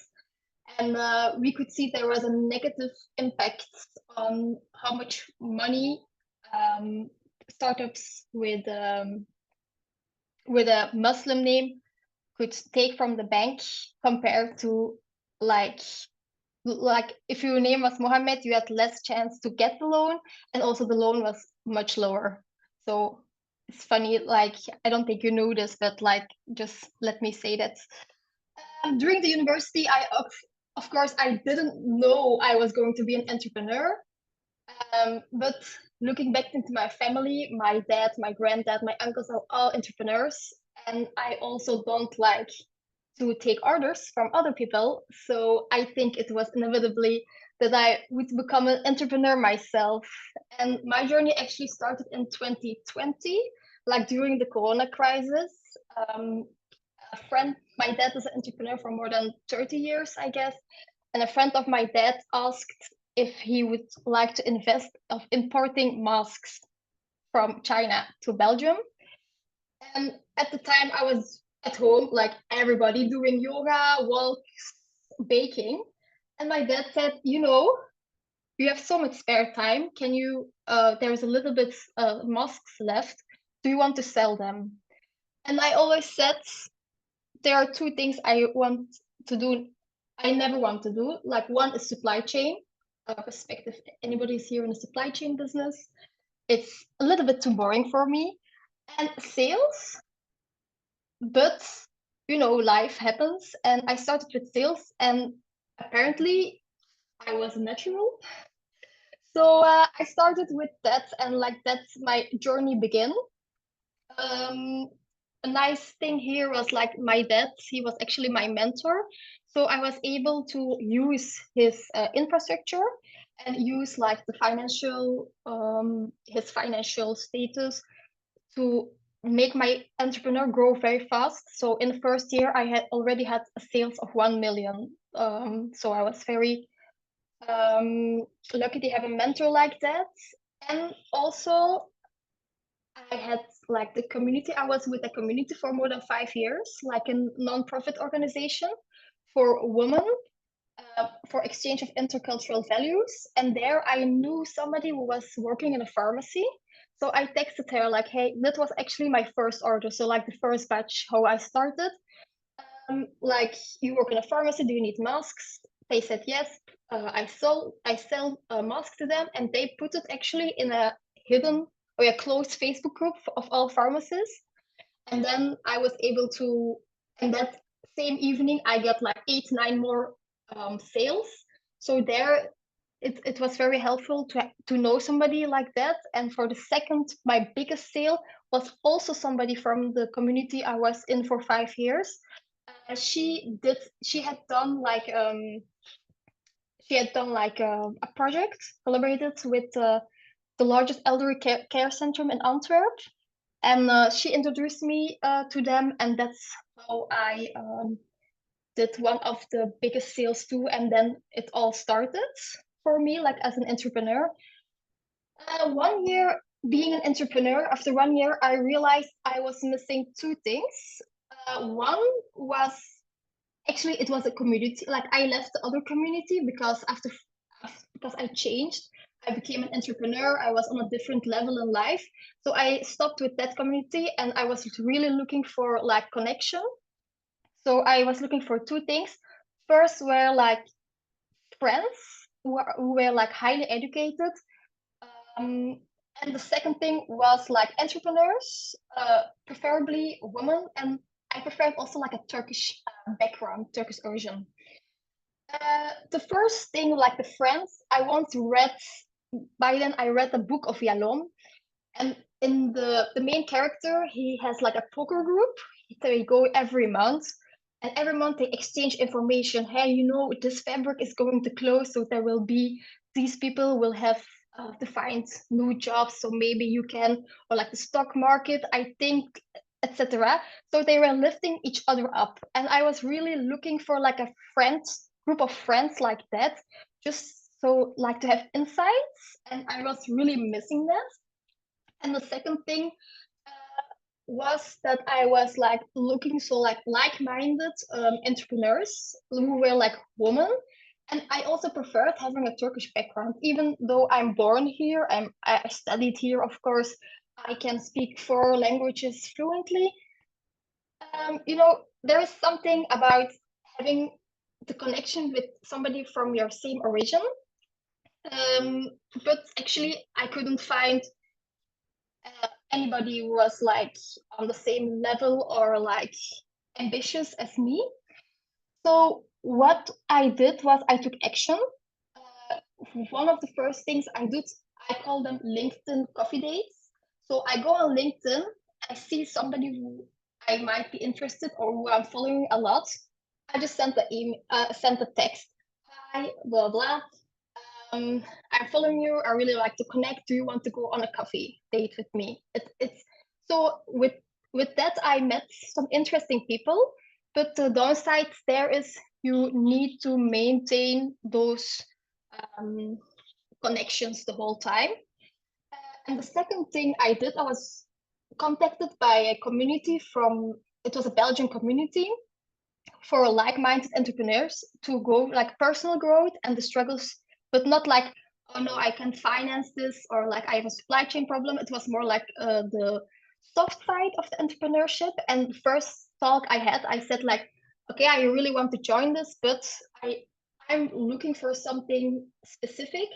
And we could see there was a negative impact on how much money startups with a Muslim name could take from the bank compared to like if your name was Mohammed, you had less chance to get the loan, and also the loan was much lower. So it's funny, like I don't think you know this, but like just let me say that during the university, of course I didn't know I was going to be an entrepreneur. But looking back into my family, my dad, my granddad, my uncles are all entrepreneurs, and I also don't like to take orders from other people. So I think it was inevitably that I would become an entrepreneur myself. And my journey actually started in 2020, like during the Corona crisis. My dad is an entrepreneur for more than 30 years, I guess. And a friend of my dad asked if he would like to invest of importing masks from China to Belgium. And at the time I was at home, like everybody, doing yoga, walks, baking. And my dad said, you have so much spare time. Can you, there's a little bit masks left. Do you want to sell them? And I always said, there are two things I want to do. I never want to do. Like one is supply chain. Perspective, anybody's here in the supply chain business, it's a little bit too boring for me. And sales, but life happens, and I started with sales, and apparently I was a natural. So I started with that, and like that's my journey began. A nice thing here was like my dad, he was actually my mentor. So I was able to use his infrastructure and use like the his financial status to make my entrepreneur grow very fast. So in the first year, I had already had a sales of 1 million. So I was very lucky to have a mentor like that. And also I had like the community. I was with a community for more than 5 years, like a non-profit organization for women, for exchange of intercultural values. And there I knew somebody who was working in a pharmacy. So I texted her like, hey, that was actually my first order. So like the first batch, how I started. Like, you work in a pharmacy, do you need masks? They said yes. I sell masks to them, and they put it actually in a hidden or a closed Facebook group of all pharmacists. And then I was able to, and that same evening, I got like 8-9 more sales. So there, it was very helpful to know somebody like that. And for the second, my biggest sale was also somebody from the community I was in for 5 years. She had done like a project, collaborated with the largest elderly care center in Antwerp, and she introduced me to them, and that's how I did one of the biggest sales too. And then it all started for me, like as an entrepreneur. 1 year being an entrepreneur, after 1 year, I realized I was missing two things. One was actually, it was a community. Like I left the other community because I changed. I became an entrepreneur. I was on a different level in life. So I stopped with that community, and I was really looking for like connection. So I was looking for two things. First were like friends who were like highly educated. And the second thing was like entrepreneurs, preferably women. And I preferred also like a Turkish background, Turkish origin. The first thing, like the friends, by then I read the book of Yalom. And in the main character, he has like a poker group. They go every month. And every month they exchange information. Hey, this fabric is going to close, so these people will have to find new jobs. So maybe you can, or like the stock market, I think, etc. So they were lifting each other up. And I was really looking for like a friend group of friends like that, just so like to have insights, and I was really missing that. And the second thing was that I was like looking so like-minded entrepreneurs who were like women. And I also preferred having a Turkish background, even though I'm born here, I studied here, of course, I can speak 4 languages fluently. You know, there is something about having the connection with somebody from your same origin. But actually, I couldn't find anybody who was like on the same level or like ambitious as me. So what I did was I took action. One of the first things I did, I call them LinkedIn coffee dates. So I go on LinkedIn, I see somebody who I might be interested or who I'm following a lot. I just sent the email, sent a text. Hi, blah blah. I'm following you. I really like to connect. Do you want to go on a coffee date with me? It's so with that I met some interesting people, but the downside there is you need to maintain those connections the whole time. And the second thing I did, I was contacted by a community from, it was a Belgian community for like-minded entrepreneurs to go like personal growth and the struggles, but not like, oh no, I can't finance this, or like I have a supply chain problem. It was more like the soft side of the entrepreneurship. And the first talk I had, I said like, okay, I really want to join this, but I'm looking for something specific.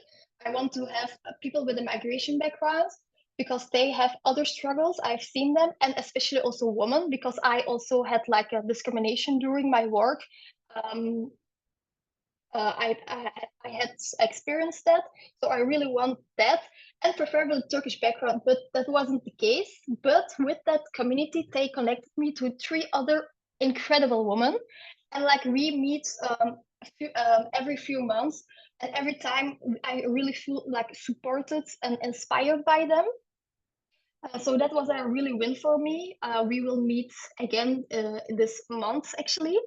I want to have people with a migration background because they have other struggles. I've seen them, and especially also women, because I also had like a discrimination during my work. I had experienced that, so I really want that, and preferably Turkish background, but that wasn't the case. But with that community, they connected me to 3 other incredible women, and like we meet every few months, and every time I really feel like supported and inspired by them. So that was a really win for me. We will meet again this month, actually.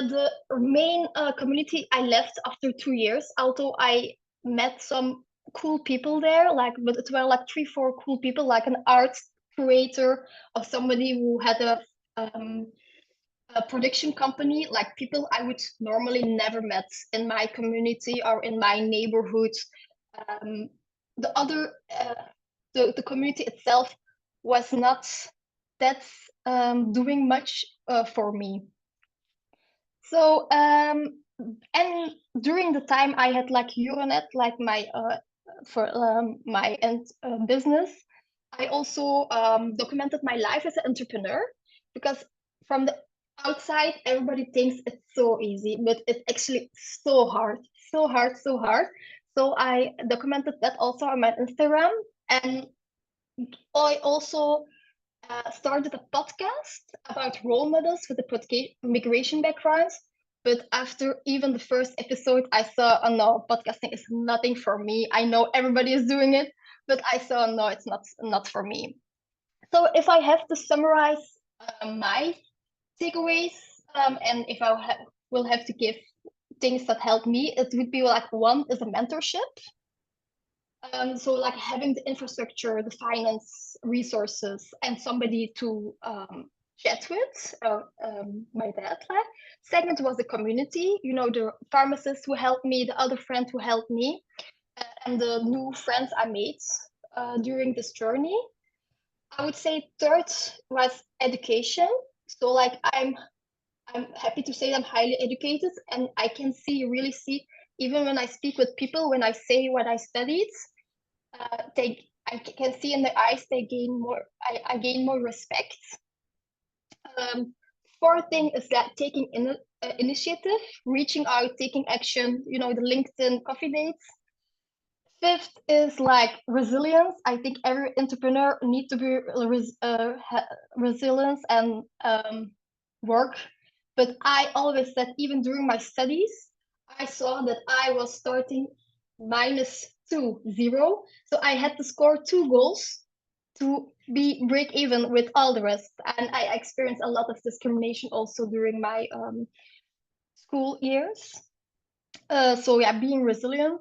The main community I left after 2 years, although I met some cool people there, but it were like 3, 4 cool people, like an art creator or somebody who had a production company, like people I would normally never met in my community or in my neighborhood. The community itself was not that doing much for me. So and during the time I had like Euronet, like my for my business, I also documented my life as an entrepreneur, because from the outside everybody thinks it's so easy, but it's actually so hard, so hard, so hard. So I documented that also on my Instagram, and I also started a podcast about role models with the migration backgrounds. But after even the first episode, I saw, oh no, podcasting is nothing for me. I know everybody is doing it, but I saw, no, it's not for me. So if I have to summarize my takeaways, and if I will have to give things that helped me, it would be like, one is a mentorship. So like having the infrastructure, the finance resources, and somebody to chat with, my dad. Second was the community, you know, the pharmacist who helped me, the other friend who helped me, and the new friends I made during this journey. I would say third was education. So like I'm happy to say I'm highly educated, and I can really see, even when I speak with people, when I say what I studied, I can see in their eyes they gain more. I gain more respect. Fourth thing is that taking initiative, reaching out, taking action. You know, the LinkedIn coffee dates. Fifth is like resilience. I think every entrepreneur needs to be resilient and work. But I always said, even during my studies, I saw that I was starting -2, 0. So I had to score 2 goals to break even with all the rest. And I experienced a lot of discrimination also during my school years. So yeah, being resilient.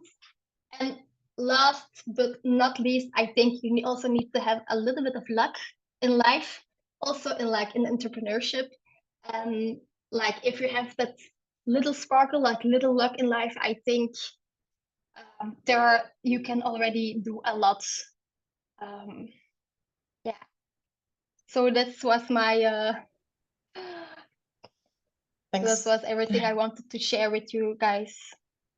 And last but not least, I think you also need to have a little bit of luck in life, also in entrepreneurship. And like if you have that little sparkle, like little luck in life, I think you can already do a lot. Yeah. So that was my Thanks. that was everything I wanted to share with you guys.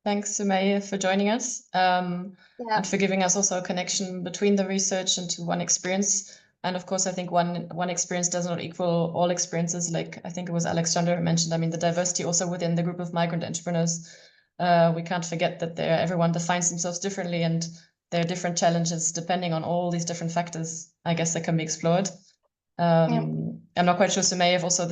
Thanks, Sümeyye, for joining us Yeah. and for giving us also a connection between the research and to one experience. And of course, I think one experience does not equal all experiences. Like I think it was Alexandra who mentioned, I mean, the diversity also within the group of migrant entrepreneurs. We can't forget that everyone defines themselves differently and there are different challenges depending on all these different factors, I guess, that can be explored. I'm not quite sure, Sümeyye, if also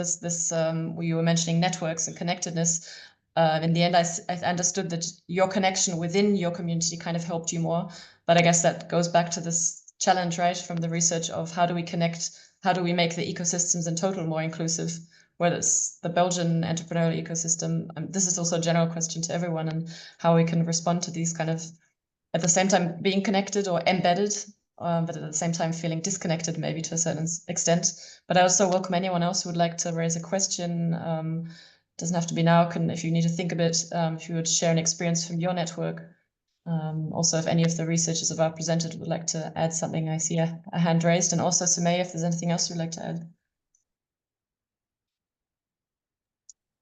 you were mentioning networks and connectedness. In the end, I understood that your connection within your community kind of helped you more. But I guess that goes back to this challenge, right, from the research of how do we connect, how do we make the ecosystems in total more inclusive, whether it's the Belgian entrepreneurial ecosystem. This is also a general question to everyone and how we can respond to these kind of, at the same time, being connected or embedded, but at the same time feeling disconnected maybe to a certain extent. But I also welcome anyone else who would like to raise a question. Doesn't have to be now. If you need to think a bit, if you would share an experience from your network. Also, if any of the researchers of our presented would like to add something, I see a hand raised. And also, Sümeyye, if there's anything else you'd like to add.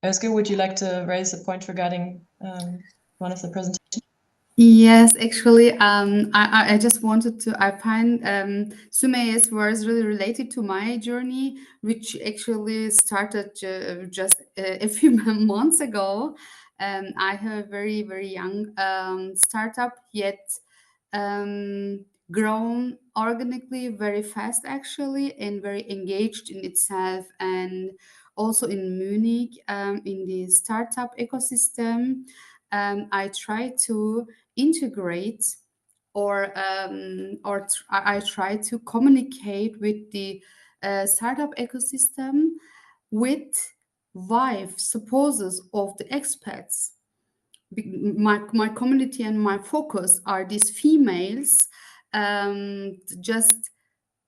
Özgür, would you like to raise a point regarding one of the presentations? Yes, actually, I just wanted to, I find Sümeyye's words really related to my journey, which actually started just a few months ago. I have a very, very young startup, yet grown organically very fast, actually, and very engaged in itself, and also in Munich, in the startup ecosystem. I try to integrate I try to communicate with the startup ecosystem with wife supposes of the expats. My community and my focus are these females just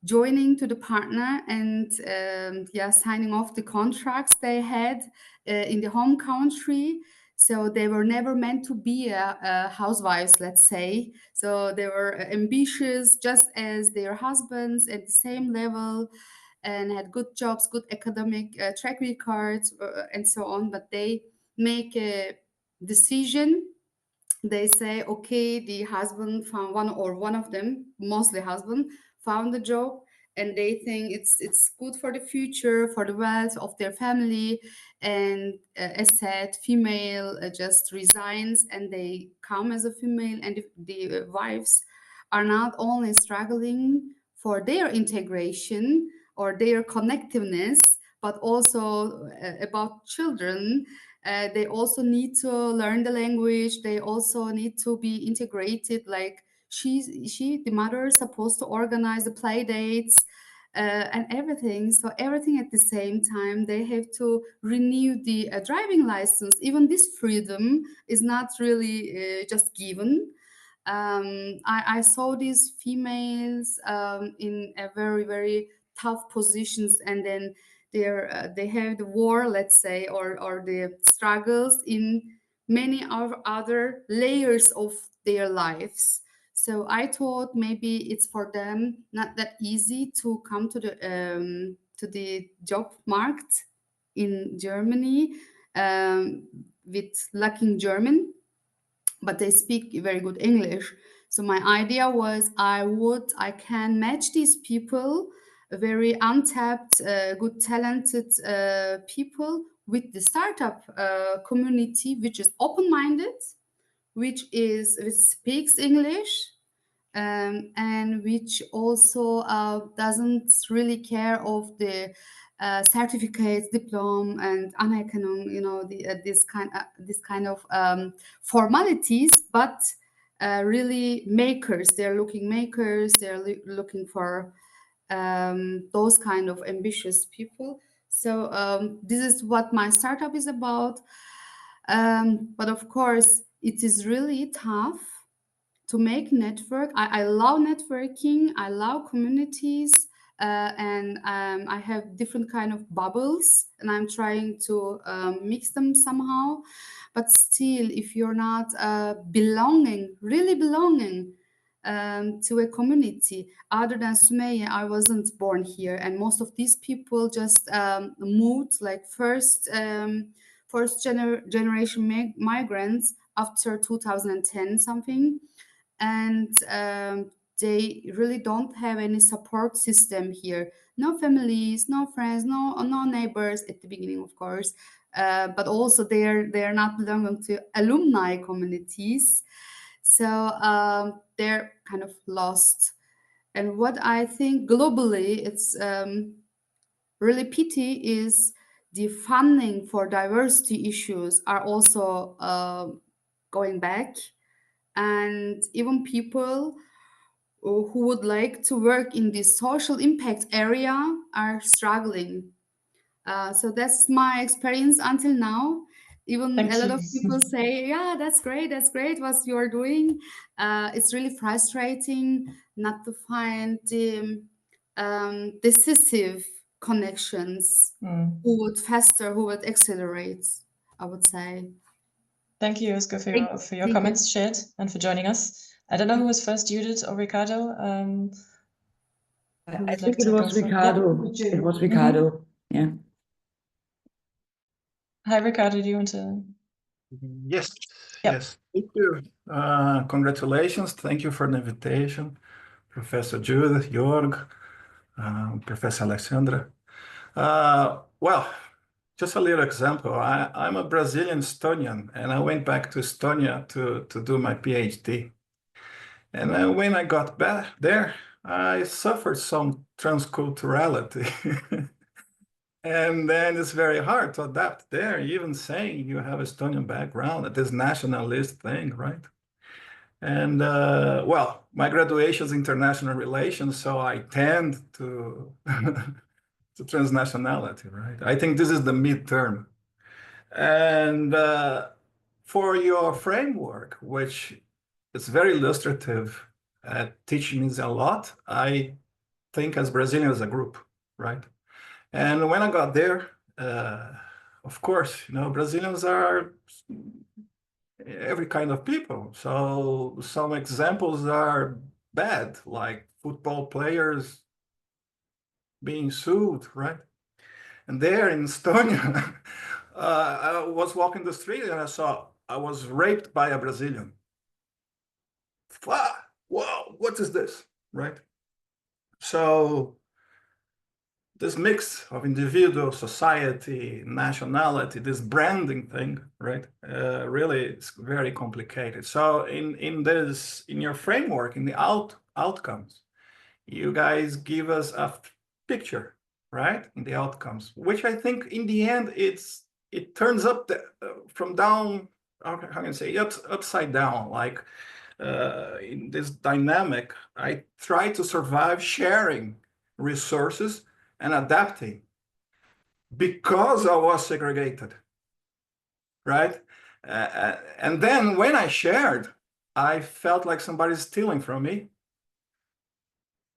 joining to the partner and signing off the contracts they had in the home country. So they were never meant to be housewives, let's say. So they were ambitious, just as their husbands, at the same level, and had good jobs, good academic track records, and so on. But they make a decision. They say, okay, the husband found one of them, mostly husband, found a job, and they think it's good for the future, for the wealth of their family. And as said, female just resigns and they come as a female, and the wives are not only struggling for their integration or their connectiveness, but also about children. They also need to learn the language. They also need to be integrated. Like the mother is supposed to organize the play dates and everything. So everything at the same time, they have to renew the driving license. Even this freedom is not really just given. I saw these females in a very, very tough positions, and then they have the war, let's say, or the struggles in many other layers of their lives. So I thought maybe it's for them not that easy to come to the job market in Germany with lacking German, but they speak very good English. So my idea was I can match these people, very untapped, good, talented people, with the startup community, which is open-minded, which speaks English, and which also doesn't really care of the certificates, diploma, and anerkennung, this kind of formalities, but really makers. They're looking makers. They're looking for those kind of ambitious people. So this is what my startup is about. But of course, it is really tough to make network. I love networking. I love communities, and I have different kind of bubbles, and I'm trying to mix them somehow. But still, if you're not belonging, really belonging to a community, other than Sümeyye, I wasn't born here, and most of these people just moved, like first generation migrants after 2010 something, and they really don't have any support system here. No families, no friends, no neighbors at the beginning, of course, but also they're not belonging to alumni communities, so they're kind of lost. And what I think globally it's really pity is the funding for diversity issues are also going back, and even people who would like to work in this social impact area are struggling. So that's my experience until now. Even Thank a lot you. of people say, yeah, that's great what you're doing. It's really frustrating not to find the decisive connections who would faster, who would accelerate, I would say. Thank you, Joschka, for your Thank you. comments shared and for joining us. I don't know who was first, Judith or Ricardo. Who I would think like it to go was first? Ricardo. Yeah. It was Ricardo. Yeah. Hi, Ricardo. Do you want to? Yes, Yep. yes. Thank you. Congratulations. Thank you for the invitation, Professor Judith, Joerg, Professor Alexandra. Well, just a little example. I'm a Brazilian Estonian, and I went back to Estonia to do my PhD. And then when I got back there, I suffered some transculturality. And then it's very hard to adapt there, even saying you have Estonian background, this nationalist thing, right? And well, my graduation is international relations, so I tend to to transnationality, right? I think this is the midterm. And for your framework, which is very illustrative, teaching means a lot, I think as Brazilian as a group, right? And when I got there, of course, you know, Brazilians are every kind of people. So some examples are bad, like football players being sued, right? And there in Estonia, I was walking the street and I was raped by a Brazilian. Whoa, what is this, right? So this mix of individual, society, nationality, this branding thing, right? Really, it's very complicated. So in your framework, in the outcomes, you guys give us a picture, right? In the outcomes, which I think in the end it turns up from down. How can I say upside down? Like in this dynamic, I try to survive sharing resources and adapting because I was segregated, right? And then when I shared, I felt like somebody's stealing from me,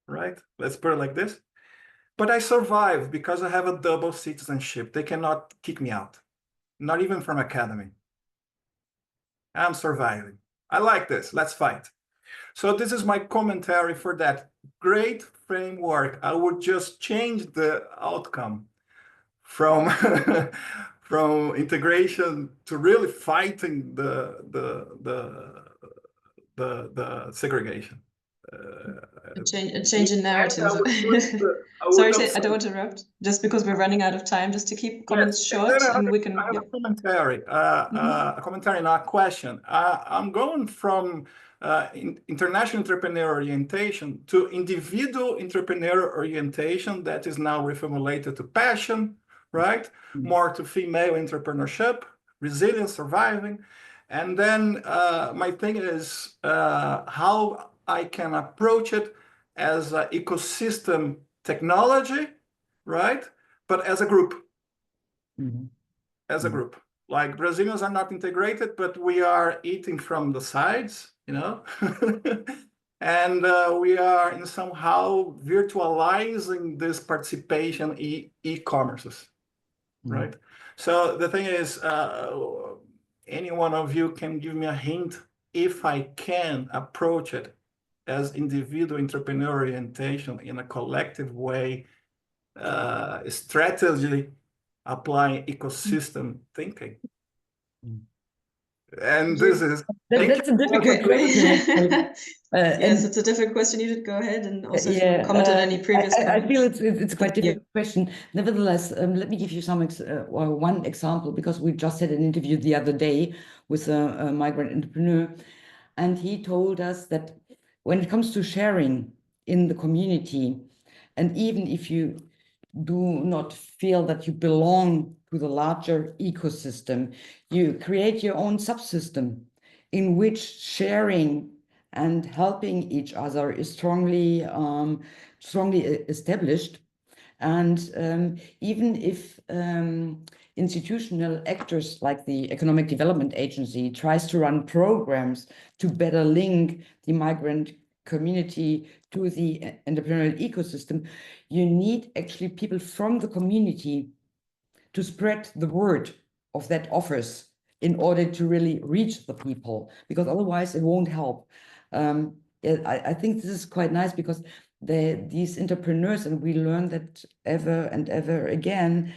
right? Let's put it like this. But I survived because I have a double citizenship. They cannot kick me out, not even from academy. I'm surviving. I like this. Let's fight. So this is my commentary for that great framework. I would just change the outcome from from integration to really fighting the segregation. A change in narrative. Sorry, I don't want to interrupt. Just because we're running out of time, just to keep comments short, and we can. I have a commentary. A commentary, not a question. I'm going from international entrepreneur orientation to individual entrepreneur orientation that is now reformulated to passion, right? More to female entrepreneurship, resilience, surviving. And then my thing is how I can approach it as an ecosystem technology, right? But as a group. As a group. like Brazilians are not integrated, but we are eating from the sides, you know, and we are in somehow virtualizing this participation e-commerces, right? So the thing is, any one of you can give me a hint if I can approach it as individual entrepreneur orientation in a collective way, strategy applying ecosystem thinking. And this is That's a difficult question. Yes, it's a difficult question. You should go ahead and also if you comment on any previous I comments. feel it's quite a difficult question. Nevertheless, let me give you one example, because we just had an interview the other day with a migrant entrepreneur, and he told us that when it comes to sharing in the community, and even if you do not feel that you belong to the larger ecosystem, you create your own subsystem in which sharing and helping each other is strongly established. And even if institutional actors like the Economic Development Agency tries to run programs to better link the migrant community to the entrepreneurial ecosystem, you need actually people from the community to spread the word of that offers in order to really reach the people, because otherwise it won't help. I think this is quite nice, because these entrepreneurs, and we learn that ever and ever again,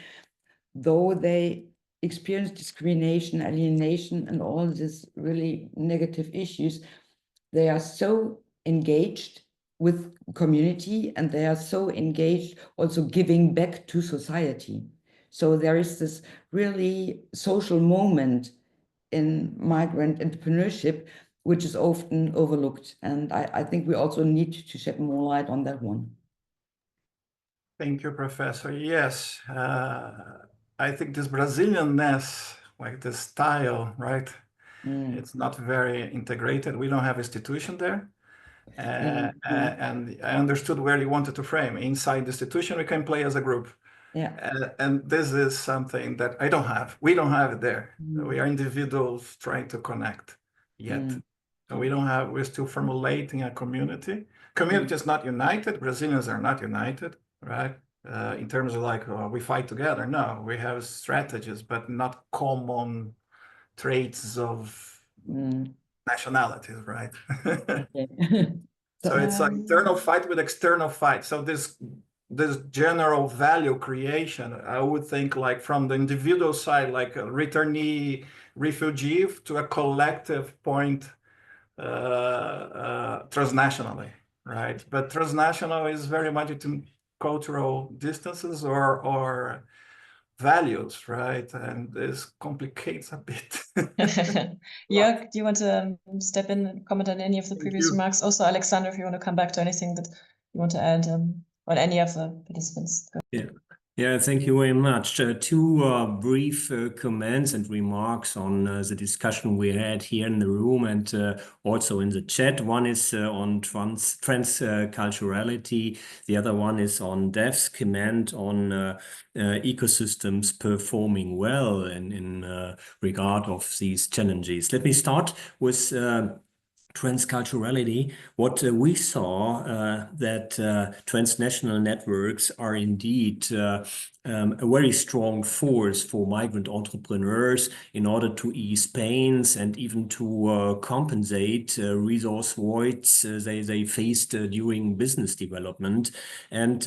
though they experience discrimination, alienation, and all these really negative issues, they are so engaged with community, and they are so engaged also giving back to society. So there is this really social moment in migrant entrepreneurship, which is often overlooked. And I think we also need to shed more light on that one. Thank you, Professor. Yes, I think this Brazilianness, like the style, right? It's not very integrated. We don't have institution there. And I understood where you wanted to frame. Inside the institution, we can play as a group. Yeah. And this is something that I don't have. We don't have it there. We are individuals trying to connect yet. So we're still formulating a community. Community is not united. Brazilians are not united, right? In terms of like, we fight together. No, we have strategies, but not common traits of nationalities, right? So it's like internal fight with external fight. So this general value creation, I would think, like from the individual side, like a returnee, refugee, to a collective point transnationally, right? But transnational is very much into cultural distances or values, right? And this complicates a bit. Jörg, do you want to step in and comment on any of the previous remarks? Also, Alexandra, if you want to come back to anything that you want to add on any of the participants. Yeah, thank you very much. Two brief comments and remarks on the discussion we had here in the room and also in the chat. One is on transculturality. The other one is on Dev's comment on ecosystems performing well in regard of these challenges. Let me start with transculturality. What we saw that transnational networks are indeed a very strong force for migrant entrepreneurs in order to ease pains and even to compensate resource voids they faced during business development. And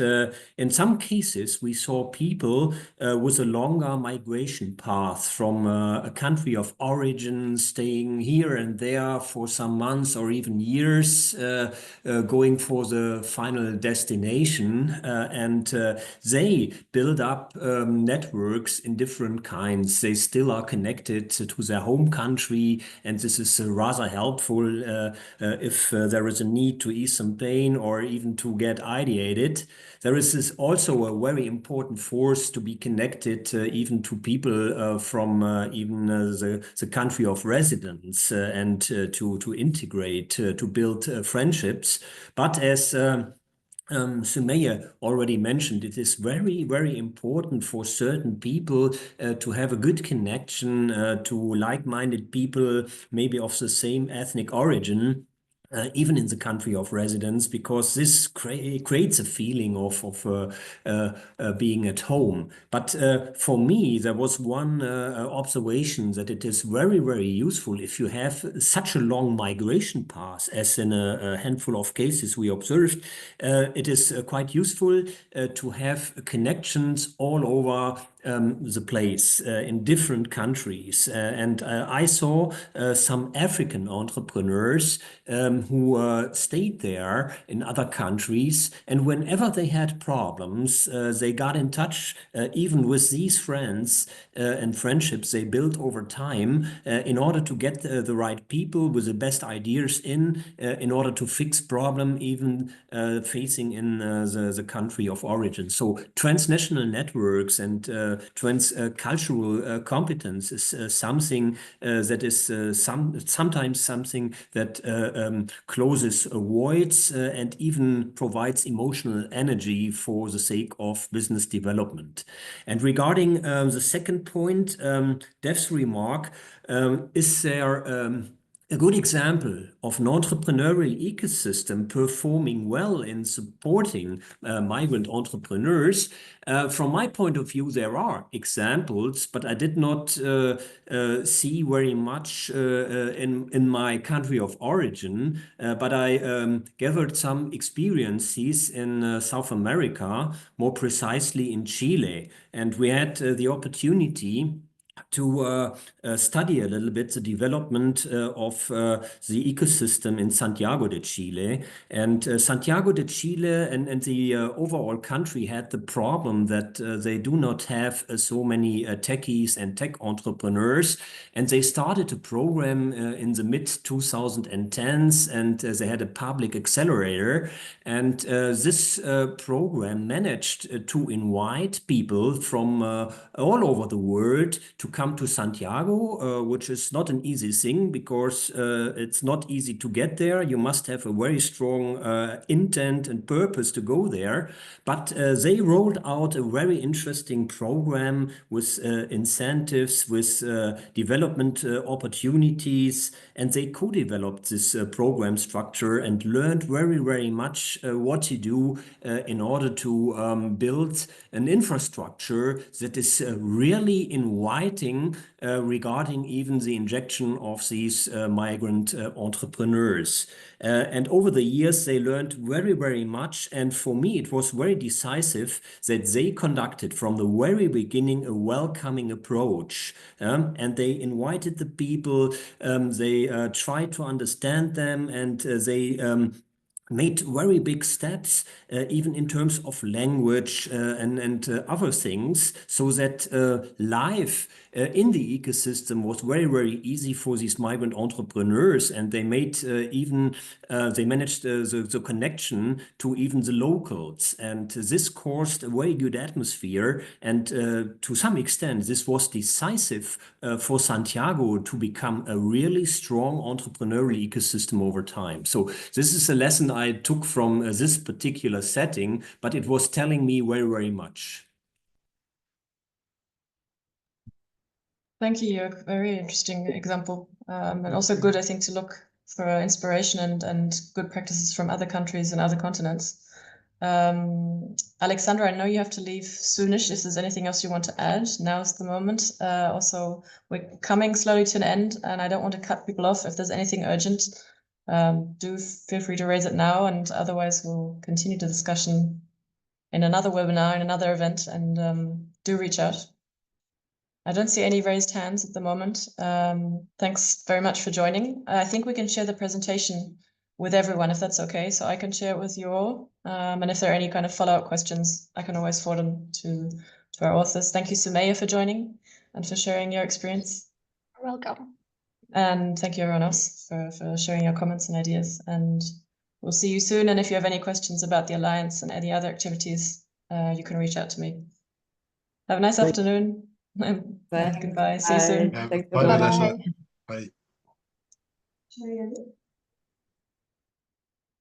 in some cases, we saw people with a longer migration path from a country of origin, staying here and there for some months or even years, going for the final destination. And they build up networks in different kinds. They still are connected to their home country, and this is rather helpful if there is a need to ease some pain or even to get ideated. There is also a very important force to be connected even to people from even the country of residence and to integrate, to build friendships. But as Sümeyye already mentioned, it is very, very important for certain people to have a good connection to like-minded people, maybe of the same ethnic origin. Even in the country of residence, because this creates a feeling of being at home. But for me, there was one observation that it is very, very useful if you have such a long migration path, as in a handful of cases we observed. It is quite useful to have connections all over the place in different countries. And I saw some African entrepreneurs who stayed there in other countries. And whenever they had problems, they got in touch even with these friends and friendships they built over time in order to get the right people with the best ideas in order to fix problem even facing in the country of origin. So transnational networks and transcultural competence is something that is sometimes something that closes voids and even provides emotional energy for the sake of business development. And regarding the second point, Dev's remark, is there a good example of an entrepreneurial ecosystem performing well in supporting migrant entrepreneurs? From my point of view, there are examples, but I did not see very much in my country of origin. But I gathered some experiences in South America, more precisely in Chile. And we had the opportunity to study a little bit the development of the ecosystem in Santiago de Chile. And Santiago de Chile and the overall country had the problem that they do not have so many techies and tech entrepreneurs. And they started a program in the mid-2010s, and they had a public accelerator. And this program managed to invite people from all over the world to come to Santiago, which is not an easy thing because it's not easy to get there. You must have a very strong intent and purpose to go there. But they rolled out a very interesting program with incentives, with development opportunities, and they co-developed this program structure and learned very, very much what to do in order to build an infrastructure that is really inviting regarding even the injection of these migrant entrepreneurs. And over the years, they learned very, very much. And for me, it was very decisive that they conducted from the very beginning a welcoming approach. And they invited the people, they tried to understand them, and they made very big steps, even in terms of language and other things, so that life in the ecosystem was very, very easy for these migrant entrepreneurs, and they made they managed the connection to even the locals, and this caused a very good atmosphere, and to some extent this was decisive for Santiago to become a really strong entrepreneurial ecosystem over time. So this is a lesson I took from this particular setting, but it was telling me very, very much. Thank you, Joerg. Very interesting example, and also good, I think, to look for inspiration and good practices from other countries and other continents. Alexandra, I know you have to leave soonish. If there's anything else you want to add, now's the moment. Also, we're coming slowly to an end, and I don't want to cut people off. If there's anything urgent, do feel free to raise it now, and otherwise we'll continue the discussion in another webinar, in another event, and do reach out. I don't see any raised hands at the moment. Thanks very much for joining. I think we can share the presentation with everyone, if that's okay. So I can share it with you all. And if there are any kind of follow-up questions, I can always forward them to our authors. Thank you, Sümeyye, for joining and for sharing your experience. You're welcome. And thank you, everyone else, for sharing your comments and ideas. And we'll see you soon. And if you have any questions about the Alliance and any other activities, you can reach out to me. Have a nice afternoon. Bye. Goodbye. See you soon. Thanks Bye. for Bye-bye. Bye.